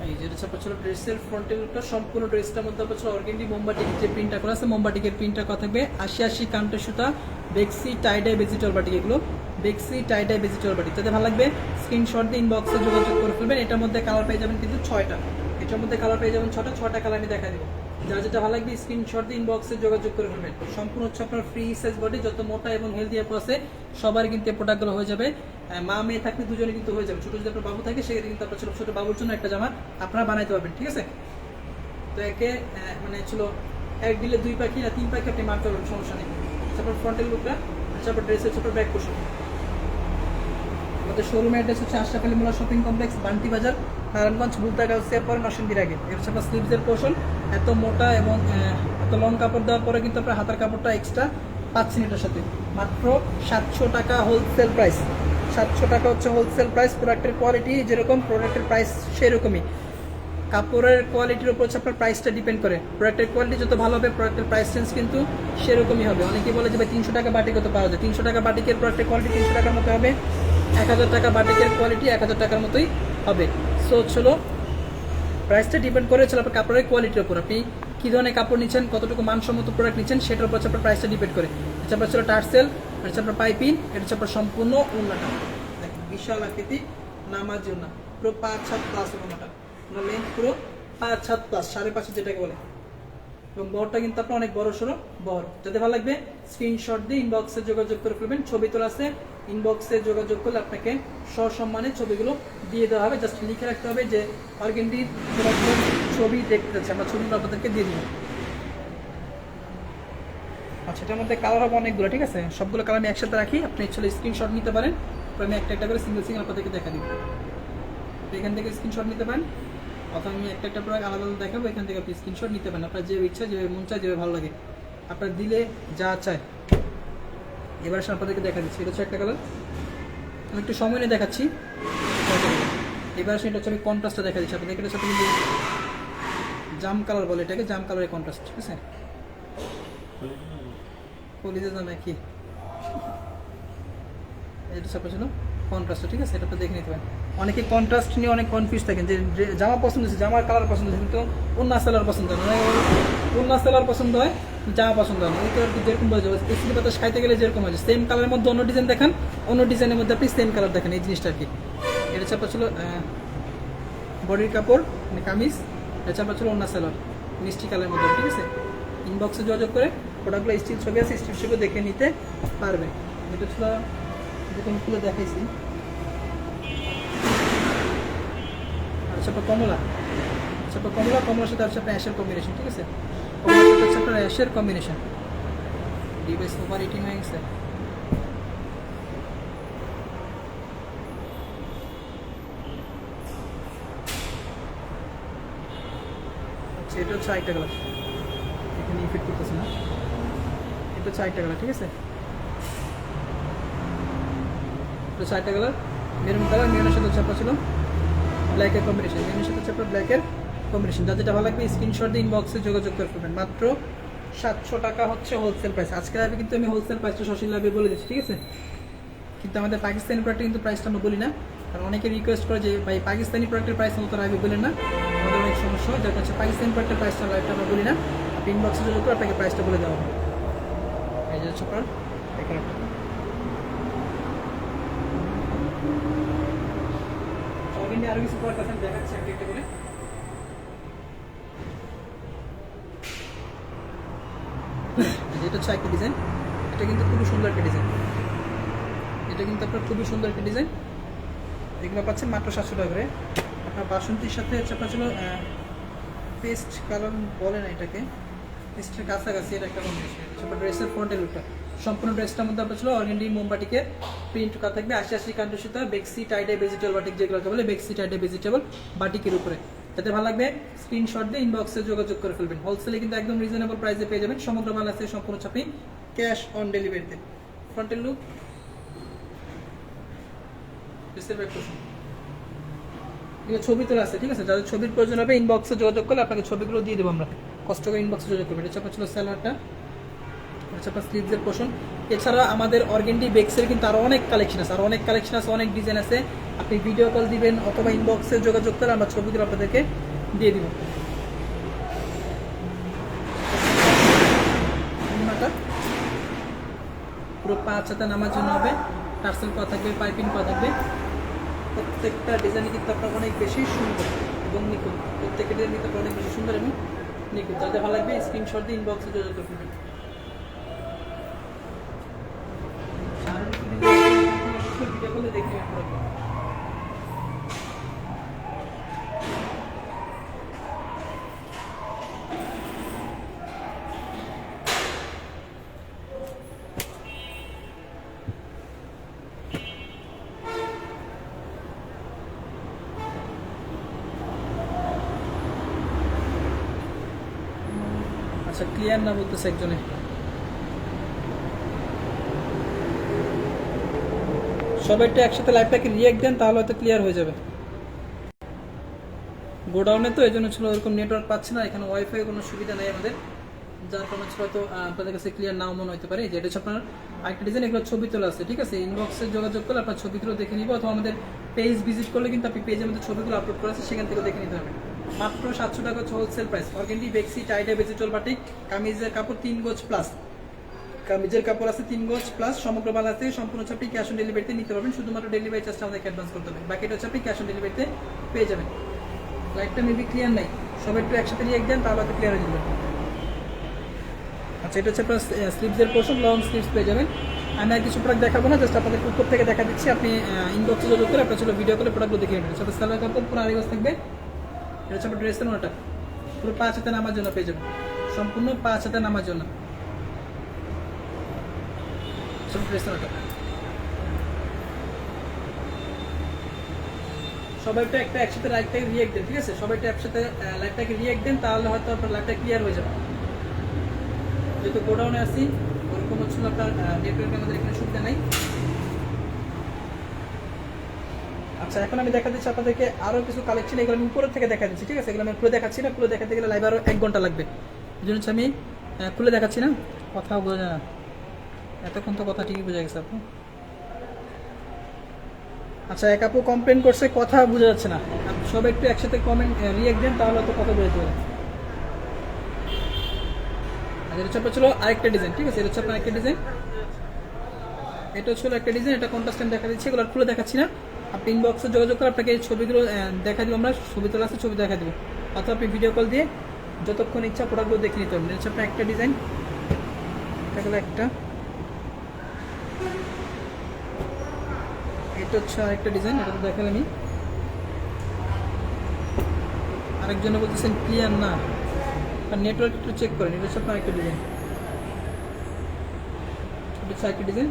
এই যে এটা ছিল ড্রেসের ফ্রন্টের লুকটা, সম্পূর্ণ ড্রেসটার মধ্যে আপনার অর্গেন্ডি মোমবাটিকের যে প্রিন্টটা করা আছে, মোমবাটিকের প্রিন্টটা করা থাকবে। 80 কাউন্টের সুতা, বেক্সি টাইডাই ভেজিটেবল বাটিক, এগুলো বেক্সি টাইডাই ভেজিটেবল বাটিক। যাতে ভালো লাগবে স্ক্রিনশট দিয়ে ইনবক্সে যোগাযোগ করে ফেলবেন। এটার মধ্যে কালার পেয়ে যাবেন কিন্তু 6টা, এটার মধ্যে কালার পেয়ে যাবেন 6টা কালার আমি দেখা দিব। যা যেটা ভালো লাগবে স্ক্রিনশট দিয়ে ইনবক্সে যোগাযোগ করে ফেলবেন। সম্পূর্ণ হচ্ছে আপনার ফ্রি সাইজ বডি, যত মোটা এবং হেলদি আপু আছে সবার কিন্তু এই প্রোডাক্টগুলো হয়ে যাবে। মা মেয়ে থাকলে দুজনে কিন্তু হয়ে যাবে। ছোট যদি আপনার বাবু থাকে সেক্ষেত্রে কিন্তু আপনার ছোট ছোট বাবুর জন্য একটা জামা আপনারা বানাইতে পারবেন, ঠিক আছে। তো একে মানে ছিল এক দিলে 2 পাখি না 3 পাখি আপনি মারতে পারবেন, সমস্যা নেই। তারপর ফ্রন্টের লুকটা, তারপর ড্রেসের ছোট ব্যাক পোর্শন। আমাদের শোরুমের অ্যাড্রেস হচ্ছে আশরাফ আলী মোল্লা শপিং কমপ্লেক্স, বান্টি বাজার, নারায়ণগঞ্জ, বুলতা গাউসিয়ার পরে নরসিংদীর আগে। এর হচ্ছে আপনার স্লিভসের পোর্শন। এত মোটা এবং এত লং কাপড় দেওয়ার পরে কিন্তু আপনার হাতার কাপড়টা এক্সট্রা পাচ্ছেন এটার সাথে। মাত্র 700 টাকা হোলসেল প্রাইস। 700 টাকা হচ্ছে হোলসেল প্রাইস। প্রোডাক্টের কোয়ালিটি যেরকম, প্রোডাক্টের প্রাইস সেরকমই। কাপড়ের কোয়ালিটির উপর হচ্ছে আপনার প্রাইসটা ডিপেন্ড করে। প্রোডাক্টের কোয়ালিটি যত ভালো হবে প্রোডাক্টের প্রাইস চেঞ্জ কিন্তু সেরকমই হবে। অনেকেই বলে যে ভাই 300 টাকা বাটিক কত পাওয়া যায়। 300 টাকা বাটিকের প্রোডাক্টের কোয়ালিটি 300 টাকার মতো হবে। 1000 টাকা বাটিকের কোয়ালিটি 1000 টাকার মতোই হবে। সো হচ্ছিল প্রাইসটা ডিপেন্ড করে হচ্ছে আপনার কাপড়ের কোয়ালিটির উপর। আপনি কী ধরনের কাপড় নিচ্ছেন, কতটুকু মানসম্মত প্রোডাক্ট নিচ্ছেন সেটার উপর হচ্ছে আপনার প্রাইসটা ডিপেন্ড করে। হচ্ছে আপনার ছিল টার্সেল, এটা হচ্ছে আপনার পাইপিং, এটা হচ্ছে আপনার সম্পূর্ণ ওড়নাটা দেখেন বিশাল আকৃতি, নামার জন্য পুরো 5-7 প্লাস ওড়নাটা, লেন্থ পুরো 5-7 প্লাস, 5.5 যেটাকে বলে। এবং বহরটা কিন্তু আপনার অনেক বড় সড়ো বহর। যাতে ভালো লাগবে স্ক্রিনশট দিয়ে ইনবক্সে যোগাযোগ করে ফেলবেন। ছবি তোলা আছে, ইনবক্সে যোগাযোগ করলে আপনাকে সসম্মানে ছবিগুলো দিয়ে দেওয়া হবে। জাস্ট লিখে রাখতে হবে যে অর্গেন্ডির ছবি দেখতে যাচ্ছে, আমরা ছবিগুলো আপনাদেরকে দিয়ে দিব। আচ্ছা, এটার মধ্যে কালার হবে অনেকগুলো, ঠিক আছে। সবগুলো কালার আমি একসাথে রাখি, আপনি চলে স্ক্রিনশট নিতে পারেন। তো আমি একটা একটা করে সিঙ্গেল সিঙ্গেল আপনাদেরকে দেখা দিব। এখান থেকে স্ক্রিনশট নিতে পারেন, অথবা আমি একটা একটা প্রোডাক্ট আলাদা আলাদা দেখাবো। এখান থেকে আপনি স্ক্রিনশট নিতে পারেন আপনার যে ইচ্ছা, যেভাবে মন চায়, যেভাবে ভালো লাগে আপনার দিলে যা চায়। এবার আসলে আপনাদেরকে দেখা দিচ্ছি, এটা হচ্ছে একটা কালার, আমি একটু সময় নিয়ে দেখাচ্ছি। এবার আসলে এটা হচ্ছে আমি কন্ট্রাস্টটা দেখা দিচ্ছি আপনাদেরকে। এটা হচ্ছে কিন্তু জাম কালার বলে এটাকে, জাম কালারের কন্ট্রাস্ট, ঠিক আছে। কলিজা জাম কি এটা হচ্ছে আপনার কন্ট্রাস্ট, ঠিক আছে। এটা আপনি দেখে নিতে পারেন। অনেকে কন্ট্রাস্ট নিয়ে অনেক কনফিউজ থাকেন যে জামা পছন্দ হচ্ছে, জামার কালার পছন্দ হচ্ছে, কিন্তু ওড়না সেলার পছন্দ হয় না। ওড়না সেলার পছন্দ হয়, জামা পছন্দ হয় না। ওই তো আর কি, যেরকম বোঝা যাবে স্ত্রী বাতাস খাইতে গেলে যেরকম হয়, সেম কালারের মধ্যে অন্য ডিজাইন দেখান, অন্য ডিজাইনের মধ্যে আপনি সেম কালার দেখেন, এই জিনিসটা আর কি। এটা চাপা ছিল বডির কাপড় মানে কামিজ, এটা চাপা ছিল ওড়না সেলার মিষ্টি কালারের মধ্যে, ঠিক আছে। ইনবক্সে যোগাযোগ করে প্রোডাক্টগুলো স্টিল ছবি আছে, স্টিল ছবি দেখে নিতে পারবে। এটা ছিল যেরকম খুলে দেখাইছি। আচ্ছা, কমলা, আচ্ছা কমলা, কমলার সাথে হচ্ছে আপনার অ্যাশের কম্বিনেশন, ঠিক আছে। কমলার সাথে হচ্ছে আপনার অ্যাশের কম্বিনেশন। ডিভাইস ওভার হিটিং হয়ে গেছে। আচ্ছা, এটা হচ্ছে আরেকটা কালার, এখানে ইফেক্ট করতেছে না। এটা হচ্ছে আরেকটা কালার, ঠিক আছে। এটা হচ্ছে আরেকটা কালার, মেরুন কালার। মেরুনের সাথে হচ্ছে আপনার ছিল ব্ল্যাকের কম্বিনেশন, মেরুনের সাথে হচ্ছে আপনার ব্ল্যাকের কম্বিনেশন। যা যেটা ভালো লাগবে স্ক্রিনশট দিয়ে ইনবক্সে যোগাযোগ করে ফেলবেন। মাত্র 700 টাকা হচ্ছে হোলসেল প্রাইস। আজকে লাইভে কিন্তু আমি হোলসেল প্রাইসটা সশীল লাইভে বলে দিচ্ছি, ঠিক আছে। কিন্তু আমাদের পাকিস্তানি প্রোডাক্টের কিন্তু প্রাইসটা আমরা বলি না, কারণ অনেকে রিকোয়েস্ট করে যে ভাই পাকিস্তানি প্রোডাক্টের প্রাইস মতো লাইভে বলেন না, আমাদের অনেক সমস্যা হয়। যার কাছে পাকিস্তানি প্রোডাক্টের প্রাইসটা লাইভটা আমরা বলি না, আপনি ইনবক্সে যোগাযোগ করে আপনাকে প্রাইসটা বলে দেওয়া হবে। এই যে হচ্ছে আপনার এখানে আরো কিছু প্রোডাক্ট আছে দেখাচ্ছি একটা একটা করে। এটা হচ্ছে একটা ডিজাইন, এটা কিন্তু খুবই সুন্দর একটা ডিজাইন, এটা কিন্তু আপনার খুবই সুন্দর একটা ডিজাইন। এগুলো পাচ্ছেন মাত্র 700 টাকা করে। আপনার বাসন্তীর সাথে হচ্ছে আপনার ছিল পেস্ট কালার বলে না এটাকে, পেস্টের কাছাকাছি এটা একটা কম্বিনেশন। আপনার ড্রেসের ফ্রন্টের লুকটা, সম্পূর্ণ ড্রেসটার মধ্যে আপনার ছিল অর্গেন্ডি মোমবাটিকে প্রিন্ট করা থাকবে। 80 কান্ট্রি সুতা, বেক্সি টাইডে ভেজিটেবল বাটিক, যেগুলোকে বলে বেক্সি টাইডে ভেজিটেবল বাটিকের উপরে। যাতে ভালো লাগবে স্ক্রিনশট দিয়ে ইনবক্সে যোগাযোগ করে ফেলবেন। হোলসেলে কিন্তু একদম রিজনেবল প্রাইসে পেয়ে যাবেন। সমগ্র বাংলাদেশে সম্পূর্ণ আপনি ক্যাশ অন ডেলিভারিতে। ফ্রন্টের লুক, ছবি তোলা আছে, ঠিক আছে। যাদের ছবির প্রয়োজন হবে ইনবক্সে যোগাযোগ করলে আপনাকে ছবিগুলো দিয়ে দেবো আমরা, কষ্ট করে ইনবক্সে যোগাযোগ করবেন। এটা ছিল স্যালোয়ারটা, এটা আপনার স্লিভসের পোর্শন। এছাড়া আমাদের অর্গেন্ডি বেক্সের কিন্তু আরও অনেক কালেকশন আছে, অনেক ডিজাইন আছে। আপনি ভিডিও কল দিবেন অথবা ইনবক্সে যোগাযোগ করে আমরা ছবিগুলো আপনাদেরকে দিয়ে দিব। পুরো 5 হাতে নামার জন্য হবে, টার্সেল করা থাকবে, পাইপিং করা থাকবে। প্রত্যেকটা ডিজাইন কিন্তু আপনার অনেক বেশি সুন্দর এবং নিখুঁত। প্রত্যেকটা ডিজাইন কিন্তু অনেক বেশি সুন্দর এবং নিখুঁত। যাদের ভালো লাগবে স্ক্রিনশট দিয়ে ইনবক্সে যোগাযোগ করবেন। ভিডিও করলে দেখে নেবেন। আচ্ছা ক্লিয়ার না বলতেছে একজনে। সবাই একটু একসাথে লাইভটাকে রিঅ্যাক্ট দেন, তাহলে হয়তো ক্লিয়ার হয়ে যাবে। গোডাউনে তো এই জন্য ছিল ওরকম নেটওয়ার্ক পাচ্ছে না, এখানে ওয়াইফাই কোনো সুবিধা নেই আমাদের, যার কারণে ছিল হয়তো আপনাদের কাছে ক্লিয়ার নাও মনে হতে পারে। যেটা হচ্ছে আপনার আরেকটা ডিজাইন, এগুলো ছবি তোলা আছে, ঠিক আছে? ইনবক্সে যোগাযোগ করলে আপনার ছবিগুলো দেখে নিব, অথবা আমাদের পেজ ভিজিট করলে কিন্তু আপনি পেজের মধ্যে ছবিগুলো আপলোড করা আছে, সেখান থেকে দেখে নিতে হবে। মাত্র 700 টাকা হোলসেল প্রাইস। অর্গেন্ডি, বেক্সি, টাইডা, ভেজিটাল বাটিক, কামিজের কাপড় 3 গজ প্লাস, কামিজের কাপড় আছে 3 গজ প্লাস, সমগ্র বাংলাদেশ থেকে সম্পূর্ণ হচ্ছে আপনি ক্যাশ অন ডেলিভারিতে নিতে পারবেন। শুধুমাত্র ডেলিভারি চার্জটা আমাদেরকে অ্যাডভান্স করতে হবে, বাকিটা হচ্ছে আপনি ক্যাশ অন ডেলিভারিতে পেয়ে যাবেন। লাইটটা মেবি ক্লিয়ার নাই, সবাই একটু একসাথে রিঅ্যাক্ট দেন, তাহলে হয়তো ক্লিয়ার হয়ে যাবে। আচ্ছা এটা হচ্ছে আপনার স্লিভসের পোর্শন, লং স্লিভস পেয়ে যাবেন। আমি আর কিছু প্রোডাক্ট দেখাবো না, জাস্ট আপনাদের উপর থেকে দেখা দিচ্ছি, আপনি ইনবক্সে যোগাযোগ করে আপনার ছিল ভিডিও করে প্রোডাক্টগুলো দেখে নেবেন। সাথে সালোয়ার কাপড় পুরো আড়াই গজ থাকবে। এটা হচ্ছে আপনার ড্রেসের ওনাটা, পুরো 5 হাতে নামার জন্য পেয়ে যাবেন, সম্পূর্ণ 5 হাতে নামার জন্য ড্রেসের ওনাটা। সবাইটা একটা একসাথে লাইভটাকে রিঅ্যাক্ট দেন, ঠিক আছে? সবাইটা একসাথে লাইভটাকে রিঅ্যাক্ট দেন, তাহলে হয়তো আপনার লাইভটা ক্লিয়ার হয়ে যাবে। যেহেতু গোডাউনে আসি, ওরকম হচ্ছিল আপনার নেটওয়ার্ক আমাদের এখানে সুবিধা নাই। আচ্ছা এখন আমি দেখা দিচ্ছি আপনাদেরকে আরও কিছু কালেকশন, এগুলো আমি উপরের থেকে দেখা দিচ্ছি, ঠিক আছে? এগুলো আমি খুলে দেখাচ্ছি না, খুলে দেখাতে গেলে লাইভ আরও 1 ঘন্টা লাগবে, এই জন্য হচ্ছে আমি খুলে দেখাচ্ছি না। কথা বোঝা না, এতক্ষণ তো কথা ঠিকই বোঝা গেছে আপু। আচ্ছা এক আপু কমপ্লেন করছে কথা বোঝা যাচ্ছে না, সবাই একটু একসাথে কমেন্ট রিঅ্যাক্ট দেন, তাহলে হয়তো কথা বোঝাতে পারে। আর এটা হচ্ছে ছিল আরেকটা ডিজাইন, ঠিক আছে? এটা হচ্ছে আপনার একটা ডিজাইন, এটা ছিল একটা ডিজাইন, এটা কন্ট্রাস্ট দেখা দিচ্ছি, এগুলো খুলে দেখাচ্ছি না। আপনি ইনবক্সে যোগাযোগ করে আপনাকে এই ছবিগুলো দেখা দিব, আমরা ছবি তোলা আছে ছবি দেখা দিব, অথবা আপনি ভিডিও কল দিয়ে যতক্ষণ ইচ্ছা প্রোডাক্টগুলো দেখে নিতে পারবেন। এটা হচ্ছে আপনার একটা ডিজাইন, এটা একটা, এটা হচ্ছে আরেকটা ডিজাইন, এটা তো দেখালে আমি। আরেকজনে বলতেছেন ক্লিয়ার না, আর নেটওয়ার্ক একটু চেক করেন। এটা হচ্ছে আপনার একটা ডিজাইন, এটা হচ্ছে আরেকটা ডিজাইন,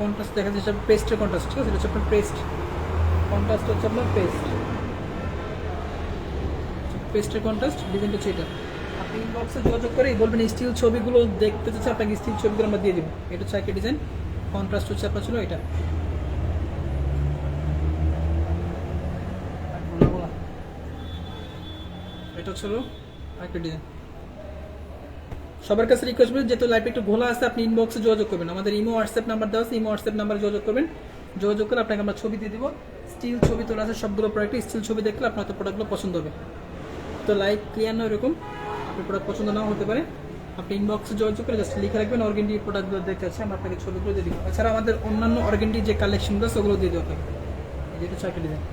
কন্ট্রাস্ট দেখা যাচ্ছে, পেস্টের কন্ট্রাস্ট, ঠিক আছে? এটা হচ্ছে আপনার পেস্ট কন্ট্রাস্ট, হচ্ছে আপনার পেস্টের কন্ট্রাস্ট ডিজাইনটা হচ্ছে এটা। আপনি ইনবক্সে যোগাযোগ করে বলবেন স্টিল ছবিগুলো দেখতে চাচ্ছে, আপনাকে স্টিল ছবিগুলো আমরা দিয়ে দেবো। এটা হচ্ছে একটা ডিজাইন, কন্ট্রাস্ট হচ্ছে আপনার ছিল এটা। এটা ছিল একটা ডিজাইন। সবার কাছে রিকোয়েস্ট করবেন, যেহেতু লাইভে একটু ঘোলা আছে, আপনি ইনবক্সে যোগাযোগ করবেন, আমাদের ইমো হোয়াটসঅ্যাপ নাম্বার দেওয়া আছে, ইমো হোয়াটসঅ্যাপ নাম্বারে যোগাযোগ করবেন। যোগাযোগ করে আপনাকে আমরা ছবি দিয়ে দিব, স্টিল ছবি তোলা আছে সবগুলো প্রোডাক্টে, স্টিল ছবি দেখলে আপনার তো প্রোডাক্টগুলো পছন্দ হবে। তো লাইভ ক্লিয়ার নয় এরকম, আপনার প্রোডাক্ট পছন্দ নাও হতে পারে, আপনি ইনবক্সে যোগাযোগ করে জাস্ট লিখে রাখবেন অর্গেন্ডি প্রোডাক্টগুলো দেখতে আছে, আমরা আপনাকে ছবিগুলো দিয়ে দিব। এছাড়া আমাদের অন্যান্য অর্গেন্ডি যে কালেকশনগুলো আছে ওগুলো দিয়ে দেবো আপনাকে। যেটা হচ্ছে একটা ডিজাইন।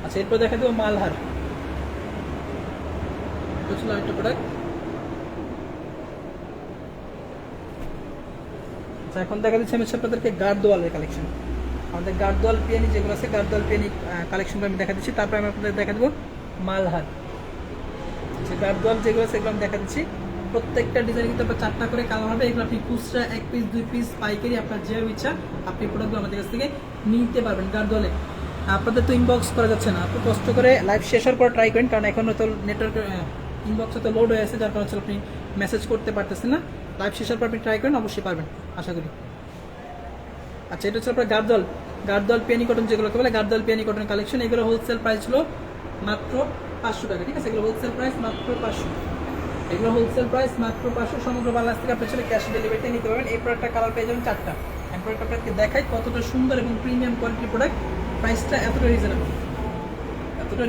আচ্ছা এরপর দেখা দেবো মালহার, এটা ছিল একটা প্রোডাক্ট। আচ্ছা এখন দেখা দিচ্ছে আমি হচ্ছে আপনাদেরকে গার্ডওয়ালের কালেকশন, আমাদের গার্ডওয়াল পিয়ানি যেগুলো আছে, গার্ডওয়াল পিয়ানি কালেকশনগুলো আমি দেখা দিচ্ছি, তারপরে আমি আপনাদের দেখা দেবো মালহার। আচ্ছা গার্ডওয়াল যেগুলো আছে এগুলো আমি দেখা দিচ্ছি, প্রত্যেকটা ডিজাইন কিন্তু আপনার 4টা করে কালার হবে। এগুলো আপনি খুচরা 1 পিস 2 পিস পাইকারি আপনার যে ইচ্ছা আপনি প্রোডাক্টগুলো আমাদের কাছ থেকে নিতে পারবেন। গার্ডওয়ালে আপনাদের তো ইনবক্স করা যাচ্ছে না, আপনি কষ্ট করে লাইভ শেষ হওয়ার পর ট্রাই করেন, কারণ এখন তো নেটওয়ার্ক ইনবক্সে তো লোড হয়ে আছে, যার কারণে আপনি মেসেজ করতে পারতেছেন না। লাইভ শেষ হওয়ার পর আপনি ট্রাই করেন, অবশ্যই পারবেন আশা করি। আচ্ছা এটা হচ্ছে আপনার গার্ডওয়াল পেনি কটন যেগুলোকে বলে, গার্ডওয়াল পেনি কটন কালেকশন। এগুলো হোলসেল প্রাইস ছিল মাত্র 500 টাকা, ঠিক আছে? এগুলো হোলসেল প্রাইস মাত্র 500, এগুলো হোলসেল প্রাইস মাত্র 500। সমগ্র বাংলাদেশ থেকে আপনার ছেলে ক্যাশ ডেলিভারিতে নিতে পারবেন। এই প্রোডাক্টটা কালার পেয়ে যাবেন 4টা। এই প্রোডাক্ট আপনাকে দেখাই কতটা সুন্দর এবং প্রিমিয়াম কোয়ালিটির প্রোডাক্ট, প্রাইসটা এতটা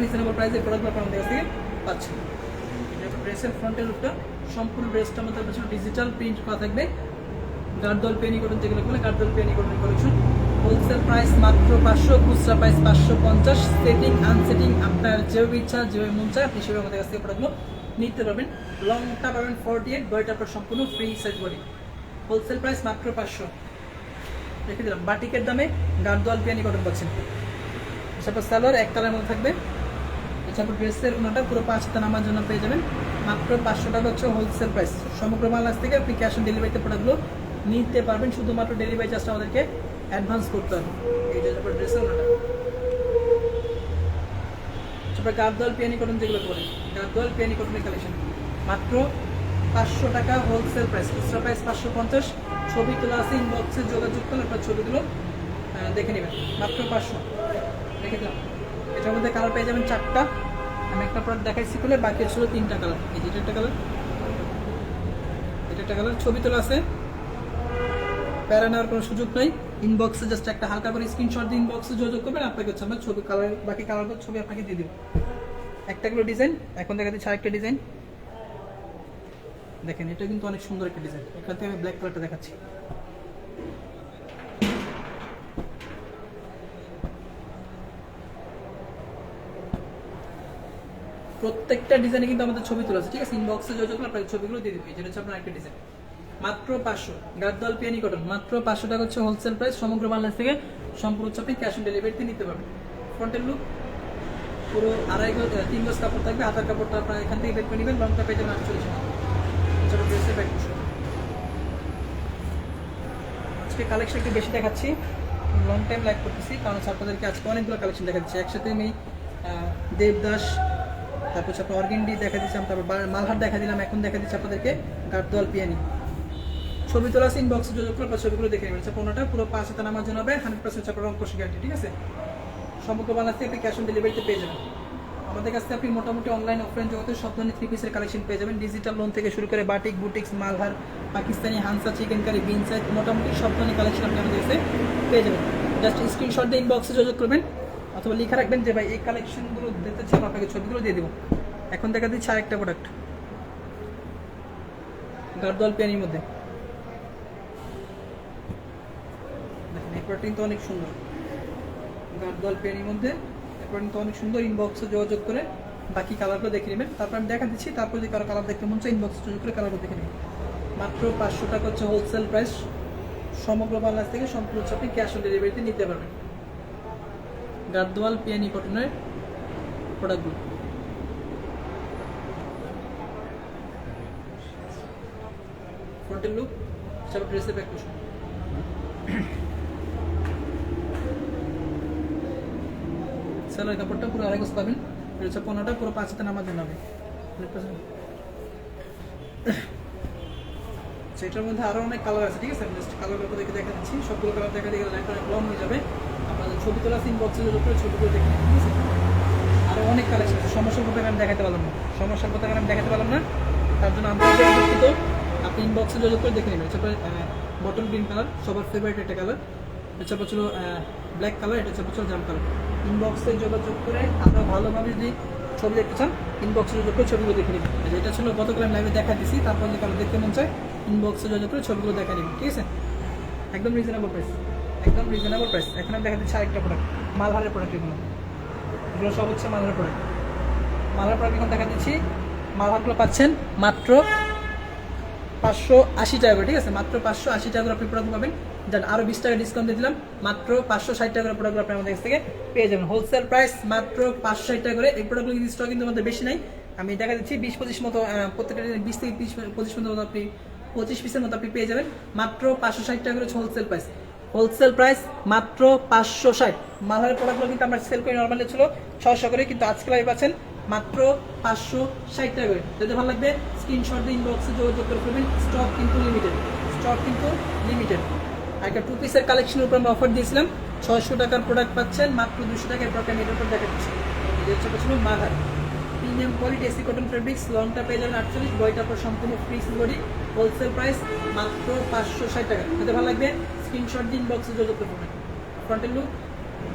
রিজনেবল প্রাইসে এই প্রোডাক্ট আপনার আমাদের কাছ থেকে পাচ্ছেন। ড্রেসের ফ্রন্টের লুকটা, সম্পূর্ণ ড্রেসটা আমাদের কাছে ডিজিটাল প্রিন্ট করা থাকবে। গার্ডওয়াল পেনি কটন যেগুলো বলে, guard wall Penney cotton collection wholesale price মাত্র 500, খুচরা প্রাইস 550। সেটিং আনসেটিং আপনার যেভাবে ইচ্ছা, যেভাবে মন চায় আপনি সেভাবে আমাদের কাছ থেকে প্রোডাক্টগুলো নিতে পারবেন। লংটা পাবেন 48, বডিটা আপনার সম্পূর্ণ free size body. Wholesale price মাত্র 500 রেখে দিলাম। বাটিকের দামে গার্দওয়াল পিয়ানি কটন পাচ্ছেন। এছাড়া সালোয়ার এক কালারের মধ্যে থাকবে। এছাড়া ড্রেসের ওনাটা পুরো 5 হাতে নামার জন্য পেয়ে যাবেন মাত্র 500 টাকা হচ্ছে হোলসেল প্রাইস। সমগ্র বাংলাদেশ থেকে আপনি ক্যাশ অন ডেলিভারিতে প্রোডাক্টগুলো নিতে পারবেন, শুধুমাত্র ডেলিভারি চার্জটা আমাদেরকে অ্যাডভান্স করতে হবে। এই যে ড্রেসের ওনাটা। তারপরে গার্দওয়াল পিয়ানি কটন যেগুলো করেন, গার্দওয়াল পিয়ানি কটনের কালেকশন মাত্র 500 টাকা হোলসেল প্রাইস, খুচরা প্রাইস 550। ছবি তোলা আছে, ইনবক্সে যোগাযোগ করুন, আপনার ছবিগুলো দেখে নেবেন। মাত্র 500 রেখে দিলাম। এটার মধ্যে কালার পেয়ে যাবেন 4টা। আমি একটা প্রোডাক্ট দেখাইছি বলে বাকি ছিল 3টা কালার। এই যে এটা একটা কালার, এটা একটা কালার। ছবি তোলা আছে, প্যারা নেওয়ার কোনো সুযোগ নাই। ইনবক্সে জাস্ট একটা হালকা করে স্ক্রিনশট দিয়ে ইনবক্সে যোগাযোগ করবেন, আপনাকে হচ্ছে আমরা ছবি কালার, বাকি কালারগুলো ছবি আপনাকে দিয়ে দেবো। একটাগুলো ডিজাইন এখন দেখা দিচ্ছি, আরেকটা ডিজাইন দেখেন, এটা কিন্তু অনেক সুন্দর একটা ডিজাইন। এখান থেকে আমি ব্ল্যাক কালারটা দেখাচ্ছি। প্রত্যেকটা ডিজাইনে কিন্তু আমাদের ছবি তোলা আছে, ঠিক আছে। ইনবক্সে যোগাযোগ করলে আপনাকে ছবিগুলো দিয়ে দেবে। যেটা হচ্ছে আপনার একটা ডিজাইন মাত্র 500। গার্দওয়াল পিয়ানি কটন মাত্র 500 টাকা হচ্ছে হোলসেল প্রাইস। সমগ্র বাংলাদেশ থেকে সম্পূর্ণ হচ্ছে আপনি ক্যাশ অন ডেলিভারিতে নিতে পারবেন। ফ্রন্টের লুক পুরো 3 গজ কাপড় থাকবে, হাতার কাপড়টা আপনার এখান থেকে বের করে নেবেন। লংটা পেয়ে যাবেন 48 টাকা। ড্রেসের ব্যাক পোর্শন আজকে কালেকশন একটু বেশি দেখাচ্ছি, লং টাইম লাইক করতেছি, কারণ আপনাদেরকে আজকে অনেকগুলো কালেকশন দেখাচ্ছি একসাথে। আমি দেবদাস, তারপর হচ্ছে আপনার অর্গেন্ডি দেখা দিচ্ছিলাম, তারপর মালহার দেখা দিলাম, এখন দেখা দিচ্ছি আপনাদেরকে গার্দওয়াল পিয়ানি। ছবি তোলা আছে, ইনবক্সে যোগাযোগ করে আপনার ছবিগুলো দেখে নেবেন। পণ্যটা পুরো 5 হাতে নামার জন্য হবে, 100% আপনার রং কোর্স গ্যারান্টি, ঠিক আছে। সমগ্র বাংলাদেশ থেকে আপনি ক্যাশ অন ডেলিভারিতে পেয়ে যাবেন। আমাদের কাছ থেকে আপনি মোটামুটি অনলাইন অফলাইন জগতের সব ধরনের 3 পিসের কালেকশন পেয়ে যাবেন। ডিজিটাল লোন থেকে শুরু করে batik, boutiques, Malhar, Pakistani, হানসা, chicken curry, বিন সাইজ, মোটামুটি সব ধরনের কালেকশন আপনি আমাদের কাছে পেয়ে যাবেন। জাস্ট স্ক্রিনশট দিয়ে ইনবক্সে যোগাযোগ করবেন, অথবা লিখে রাখবেন যে ভাই এই কালেকশনগুলো দিতে চান, আপনাকে ছবিগুলো দিয়ে দেবো। এখন দেখা দিচ্ছে আরেকটা প্রোডাক্ট গার্দওয়াল পিয়ানির মধ্যে। দেখেন এই প্রোডাক্ট কিন্তু অনেক সুন্দর, গার্দওয়াল পেনের মধ্যে এখন তো অনেক সুন্দর। ইনবক্সে যোগাযোগ করে বাকি কালারগুলো দেখে নেবেন, তারপর আমি দেখা দিচ্ছি। তারপর যদি কারো কালার দেখতে মন চায় ইনবক্সে যোগাযোগ করে কালারগুলো দেখে নেবেন। মাত্র 500 টাকা হচ্ছে হোলসেল প্রাইস। সমগ্র বাংলাদেশ থেকে সম্পূর্ণ আপনি ক্যাশ অন ডেলিভারিতে নিতে পারবেন গার্দওয়াল পিয়ানি কটনের প্রোডাক্টগুলো। ফ্রন্টের লুক, সব ড্রেসের ব্যাক পোর্শন। সেলার কাপড়টা পুরো 2.5 গজ পাবেন। এটা হচ্ছে পণ্যটা পুরো 5 হাতে নামার জন্য হবে। সেটার মধ্যে আরো অনেক কালার আছে, ঠিক আছে। আমি জাস্ট কালারগুলো দেখে দেখা দিচ্ছি। সবগুলো কালার দেখা দিয়ে লাইনটা অনেক লং হয়ে যাবে। আপনাদের ছবি তোলা ইনবক্সে যোগাযোগ করে ছবিগুলো দেখে নিন, ঠিক আছে। আরো অনেক কালেকশন আছে। সমস্যার কথা আমি দেখাতে পারলাম না, সমস্যার কথা আমি দেখাতে পারলাম না, তার জন্য আন্তরিকভাবে দুঃখিত। আপনি ইনবক্সে যোগাযোগ করে দেখে নেবেন। তারপরে বটল গ্রিন কালার সবার ফেভারিট একটা কালার। এটা ছিল ব্ল্যাক কালার, এটা ছিল জাম কালার। ইনবক্সে যোগাযোগ করে আমরা ভালোভাবে যদি ছবি দেখতে চান ইনবক্সে যোগাযোগ করে ছবিগুলো দেখে নেবেন। এটা ছিল গতকাল আমি লাইভে দেখা দিচ্ছি। তারপর যদি কারো দেখতে মন চায় ইনবক্সে যোগাযোগ করে ছবিগুলো দেখা নেবেন, ঠিক আছে। একদম রিজনেবল প্রাইস, একদম রিজনেবল প্রাইস। এখন আমি দেখা দিচ্ছি আরেকটা প্রোডাক্ট, মালহারের প্রোডাক্ট। এগুলো সব হচ্ছে মালহার প্রোডাক্ট। মালহার প্রোডাক্ট এখন দেখা দিচ্ছি। মালহারগুলো পাচ্ছেন মাত্র 580 টাকা করে, ঠিক আছে। মাত্র 580 টাকা করে আপনি প্রোডাক্ট পাবেন। যান আরও 20 টাকা ডিসকাউন্ট দিয়ে দিলাম, মাত্র 560 টাকা করে প্রোডাক্ট আপনি আমাদের কাছ থেকে পেয়ে যাবেন। হোলসেল প্রাইস মাত্র 560 টাকা করে। এই প্রোডাক্টগুলো কিন্তু স্টক কিন্তু আমাদের বেশি নাই, আমি দেখা দিচ্ছি 20-25 মতো, প্রত্যেকটা 20 থেকে 25 মতো আপনি 25 পিসের মতো আপনি পেয়ে যাবেন। মাত্র 560 টাকা করে হোলসেল প্রাইস। হোলসেল প্রাইস মাত্র 560। মালহারের প্রোডাক্টগুলো কিন্তু আমরা সেল করি নর্মালি ছিল 600 করে, কিন্তু আজকে লাইভ পাচ্ছেন মাত্র 560 টাকা করে। যদি ভালো লাগবে স্ক্রিনশট দিয়ে ইনবক্সে যোগাযোগ করে ফেলবেন। স্টক কিন্তু লিমিটেড, স্টক কিন্তু লিমিটেড। একটা 2 পিসের কালেকশনের উপর আমরা অফার দিয়েছিলাম, 600 টাকার প্রোডাক্ট পাচ্ছেন মাত্র 200 টাকায়। প্রোডাক্ট আমি এটার উপর দেখা দিচ্ছি। এটা ছিল Malhar premium quality AC cotton fabrics. লংটা পেয়ে যাবেন 48, বডিটার পর সম্পূর্ণ ফ্রি বডি। হোলসেল প্রাইস মাত্র 560 টাকা। যদি ভালো লাগবে স্ক্রিনশট দিয়ে ইনবক্সে যোগাযোগ করে ফেলবেন। ফ্রন্টের লুক,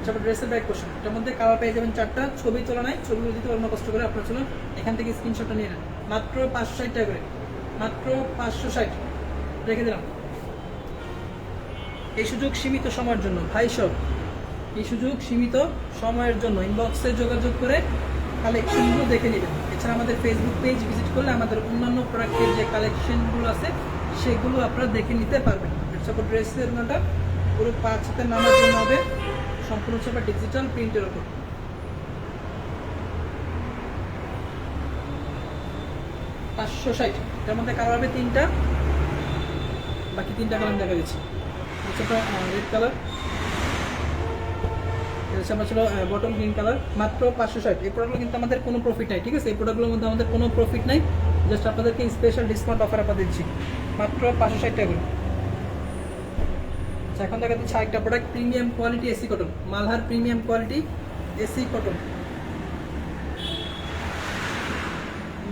তারপর ড্রেসের ব্যাক পোর্শন। এটার মধ্যে কালার পেয়ে যাবেন 4টা। ছবি তোলা নাই, ছবিগুলো দিতে পারবেন কষ্ট করে। আপনার ছিল এখান থেকে স্ক্রিনশটটা নিয়ে নেন। মাত্র 560 টাকা করে, মাত্র 560 রেখে দিলাম। এই সুযোগ সীমিত সময়ের জন্য ভাই সব, এই সুযোগ সীমিত সময়ের জন্য ইনবক্সে যোগাযোগ করে কালেকশনগুলো দেখে নেবেন। এছাড়া আমাদের ফেসবুক পেজ ভিজিট করলে আমাদের অন্যান্য প্রোডাক্টের যে কালেকশনগুলো আছে সেগুলো আপনারা দেখে নিতে পারবেন। সাপোর্ট ড্রেসের ওনাটা পুরো 5 হাতের নামার জন্য হবে, সম্পূর্ণ হচ্ছে ডিজিটাল প্রিন্টের ওপর। 560, এটার মধ্যে কালার হবে 3টা, বাকি 3টা কালার দেখা দিচ্ছি। রেড কালার, আমরা ছিল বটল গ্রিন কালার, মাত্র 560। এই প্রোডাক্টগুলো কিন্তু আমাদের কোনো প্রফিট নাই, ঠিক আছে? এই প্রোডাক্টগুলোর মধ্যে আমাদের কোনো প্রফিট নাই, জাস্ট আপনাদেরকে স্পেশাল ডিসকাউন্ট অফার আপনাদের দিচ্ছি মাত্র 560 টাকা করে। এখন দেখা দিচ্ছি আরেকটা product, premium quality AC cotton, Malhar premium quality AC cotton,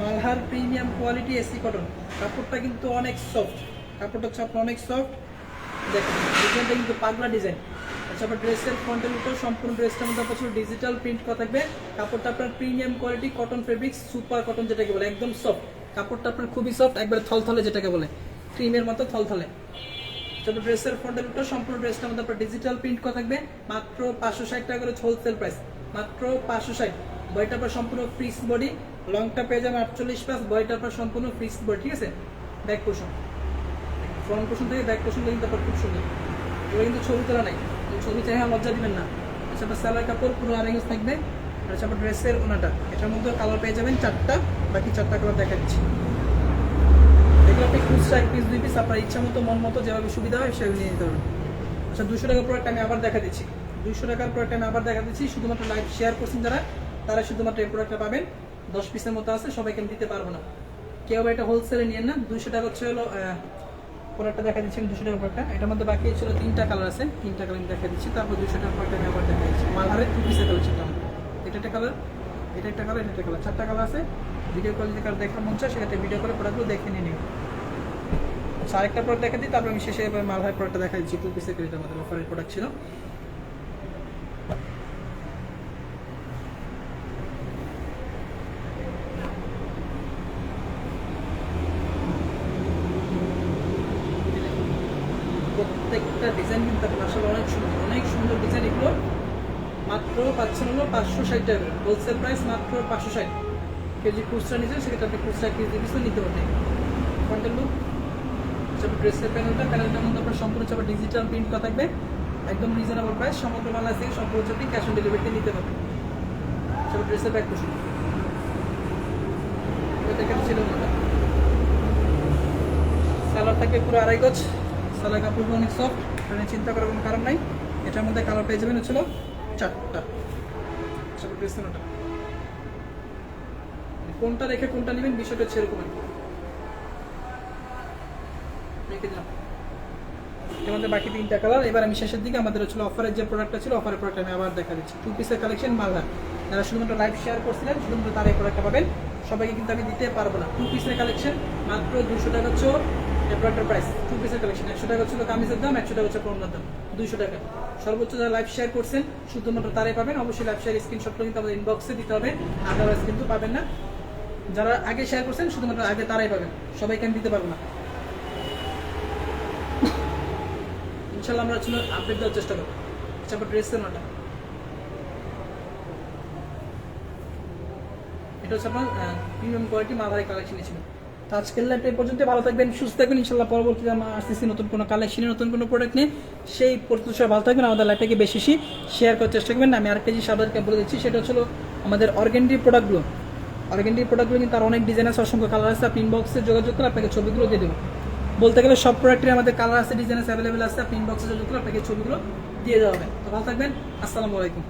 Malhar premium quality AC cotton. কাপড়টা কিন্তু অনেক সফট, কাপড়টা হচ্ছে আপনার অনেক সফট। দেখেন ডিজাইনটা কিন্তু পাগলা ডিজাইন। আচ্ছা, আপনার ড্রেসের ফ্রন্টের উপর সম্পূর্ণ ড্রেসটার মধ্যে আপনার ডিজিটাল প্রিন্ট করা থাকবে। কাপড়টা আপনার premium quality cotton fabrics, super cotton যেটাকে বলে, একদম সফট। কাপড়টা আপনার খুবই সফট, একবারে থলথলে যেটাকে বলে, ক্রিমের মতো থলথলে। তবে ড্রেসের ফ্রন্টের উপর সম্পূর্ণ ড্রেসটার মধ্যে আপনার ডিজিটাল প্রিন্ট করা থাকবে, মাত্র 560 টাকা করে হোলসেল প্রাইস, মাত্র 560। বডিটা আপনার সম্পূর্ণ ফ্রিজ বডি, লংটা পেয়ে যাবেন 48+, বডিটা আপনার সম্পূর্ণ ফ্রিজ বডি, ঠিক আছে? ব্যাক পোর্শন, ফ্রন্ট পোর্শন থেকে ব্যাক পোর্শন কিন্তু আপনার খুব সুন্দর। এগুলো কিন্তু ছবি তোলা নাই, ছবি চাই লজ্জা দিবেন না। আচ্ছা, আপনার স্যালার কাপড় পুরো আড়াইগজ থাকবে। আচ্ছা, আপনার ড্রেসের ওনাটা, এটার মধ্যে কালার পেয়ে যাবেন 4টা, বাকি 4টা কালার দেখা দিচ্ছি। এগুলো আপনি খুচরা 1 পিস 2 পিস আপনার ইচ্ছা মতো মন মতো যেভাবে সুবিধা হয় সেভাবে নিয়ে নিতে পারবেন। আচ্ছা, 200 টাকার প্রোডাক্ট আমি আবার দেখা দিচ্ছি, 200 টাকার প্রোডাক্ট আমি আবার দেখা দিচ্ছি। শুধুমাত্র লাইভ শেয়ার করছেন যারা, তারা শুধুমাত্র এই প্রোডাক্টটা পাবেন। 10 পিসের মতো আছে, সবাইকে আমি দিতে পারবো না। কেউ এটা হোলসেলে নিয়ে না। 200 টাকা হচ্ছে হলো প্রোডাক্টটা দেখা দিচ্ছি, 200 টাকার প্রোডাক্টটা। এটার মধ্যে বাকি ছিল 3টা কালার আছে, 3টা কালার আমি দেখা দিচ্ছি। তারপর 200 টাকার প্রোডাক্ট আমি আবার দেখা দিচ্ছি। মালহারের 2 পিসের কালেকশন, এটা একটা কালার, এটা একটা কালার, এটা একটা কালার, 4টা কালার আছে। ভিডিও কল যদি কার দেখার মন চায় সেক্ষেত্রে ভিডিও করে প্রোডাক্টগুলো দেখে নিয়ে নিন। আচ্ছা, আরেকটা প্রোডাক্ট দেখা দিই, তারপর আমি শেষে মালহার প্রোডাক্টটা দেখা দিচ্ছি। 2 পিসের করে আমাদের অফারের প্রোডাক্ট ছিল। প্রত্যেকটা ডিজাইন কিন্তু আসলে অনেক সুন্দর, অনেক সুন্দর ডিজাইন। এগুলো মাত্র পাচ্ছেন হলো 560 টাকা, হোলসেল প্রাইস মাত্র 560। কেজি খুচরা নিচ্ছেন সেক্ষেত্রে আপনি খুচরা কেজি পিসও নিতে পারবেন। ফ্রন্টের লুক, ড্রেসের প্যানেলটার মধ্যে আপনার সম্পূর্ণ চাপা ডিজিটাল প্রিন্ট করা থাকবে, একদম রিজনেবল প্রাইস। সমগ্র বাংলাদেশ থেকে সম্পূর্ণ আপনি ক্যাশ অন ডেলিভারিতে নিতে পারবেন। সব ড্রেসের ব্যাক পোর্শন এটা ছিল না, সালোয়ার থাকবে পুরো আড়াই গজ, সালোয়ার কাপড় অনেক সফট, মানে চিন্তা করার কোনো কারণ নাই। এটার মধ্যে কালার পেয়ে যাবেন হচ্ছিল 4টা। সব ড্রেস ওটা কোনটা রেখে কোনটা নেবেন বিষয়টা হচ্ছে এরকম রেখে দিলাম। আমাদের বাকি 3টা কালার। এবার আমি শেষের দিকে আমাদের হচ্ছিল অফারের যে প্রোডাক্টটা ছিল, অফারের প্রোডাক্ট আমি আবার দেখা দিচ্ছি। 2 পিসের কালেকশন মালহার, যারা শুধুমাত্র লাইভ শেয়ার করছিলেন শুধুমাত্র তারা এই প্রোডাক্টটা পাবেন, সবাইকে কিন্তু আমি দিতে পারবো না। 2 পিসের কালেকশন মাত্র 200 টাকা হচ্ছে এই প্রোডাক্টের প্রাইস। 2 পিসের কালেকশন 100 টাকা হচ্ছিল কামিজের দাম, 100 টাকা হচ্ছে পণ্যের দাম, 200 টাকা। সর্বোচ্চ যারা লাইভ শেয়ার করছেন শুধুমাত্র তারাই পাবেন। অবশ্যই লাইভ শেয়ার স্ক্রিনশটটা কিন্তু আমাদের ইনবক্সে দিতে হবে, আদারওয়াইজ কিন্তু পাবেন না। যারা আগে শেয়ার করছেন শুধুমাত্র আগে তারাই পাবেন, সবাইকে আমি দিতে পারবো না। ইনশাআল্লাহ আমরা ছিল আপডেট দেওয়ার চেষ্টা করবো। তারপর ড্রেসের নাটা, এটা হচ্ছে আপনার প্রিমিয়াম কোয়ালিটি মালহারি কালেকশন ছিল। তো আজকের লাইভটা এই পর্যন্ত। ভালো থাকবেন, সুস্থ থাকবেন। ইনশাআল্লাহ পরবর্তীতে আমরা আসতেছি নতুন কোনো কালেকশনে, নতুন কোনো প্রোডাক্ট নিয়ে। সেই প্রত্যুষে ভালো থাকবেন, আমাদের লাইভটাকে বেশি শেয়ার করার চেষ্টা করবেন। আমি আরেকটা জিনিস আপনাদেরকে বলে দিচ্ছি, সেটা হচ্ছিল আমাদের অর্গানডি প্রোডাক্টগুলো। অর্গানডি প্রোডাক্টগুলো কিন্তু আর অনেক ডিজাইন আছে, অসংখ্য কালার আছে। আপনি ইনবক্সে যোগাযোগ করে আপনাকে ছবিগুলো দিয়ে দেবো। বলতে গেলে সব প্রোডাক্টের আমাদের কালার আছে, ডিজাইন আছে, অ্যাভেলেবেল আছে। আপনি ইনবক্সে যোগাযোগ করে আপনাকে ছবিগুলো দিয়ে দেওয়া হবে। তো ভালো থাকবেন, আসসালামু আলাইকুম।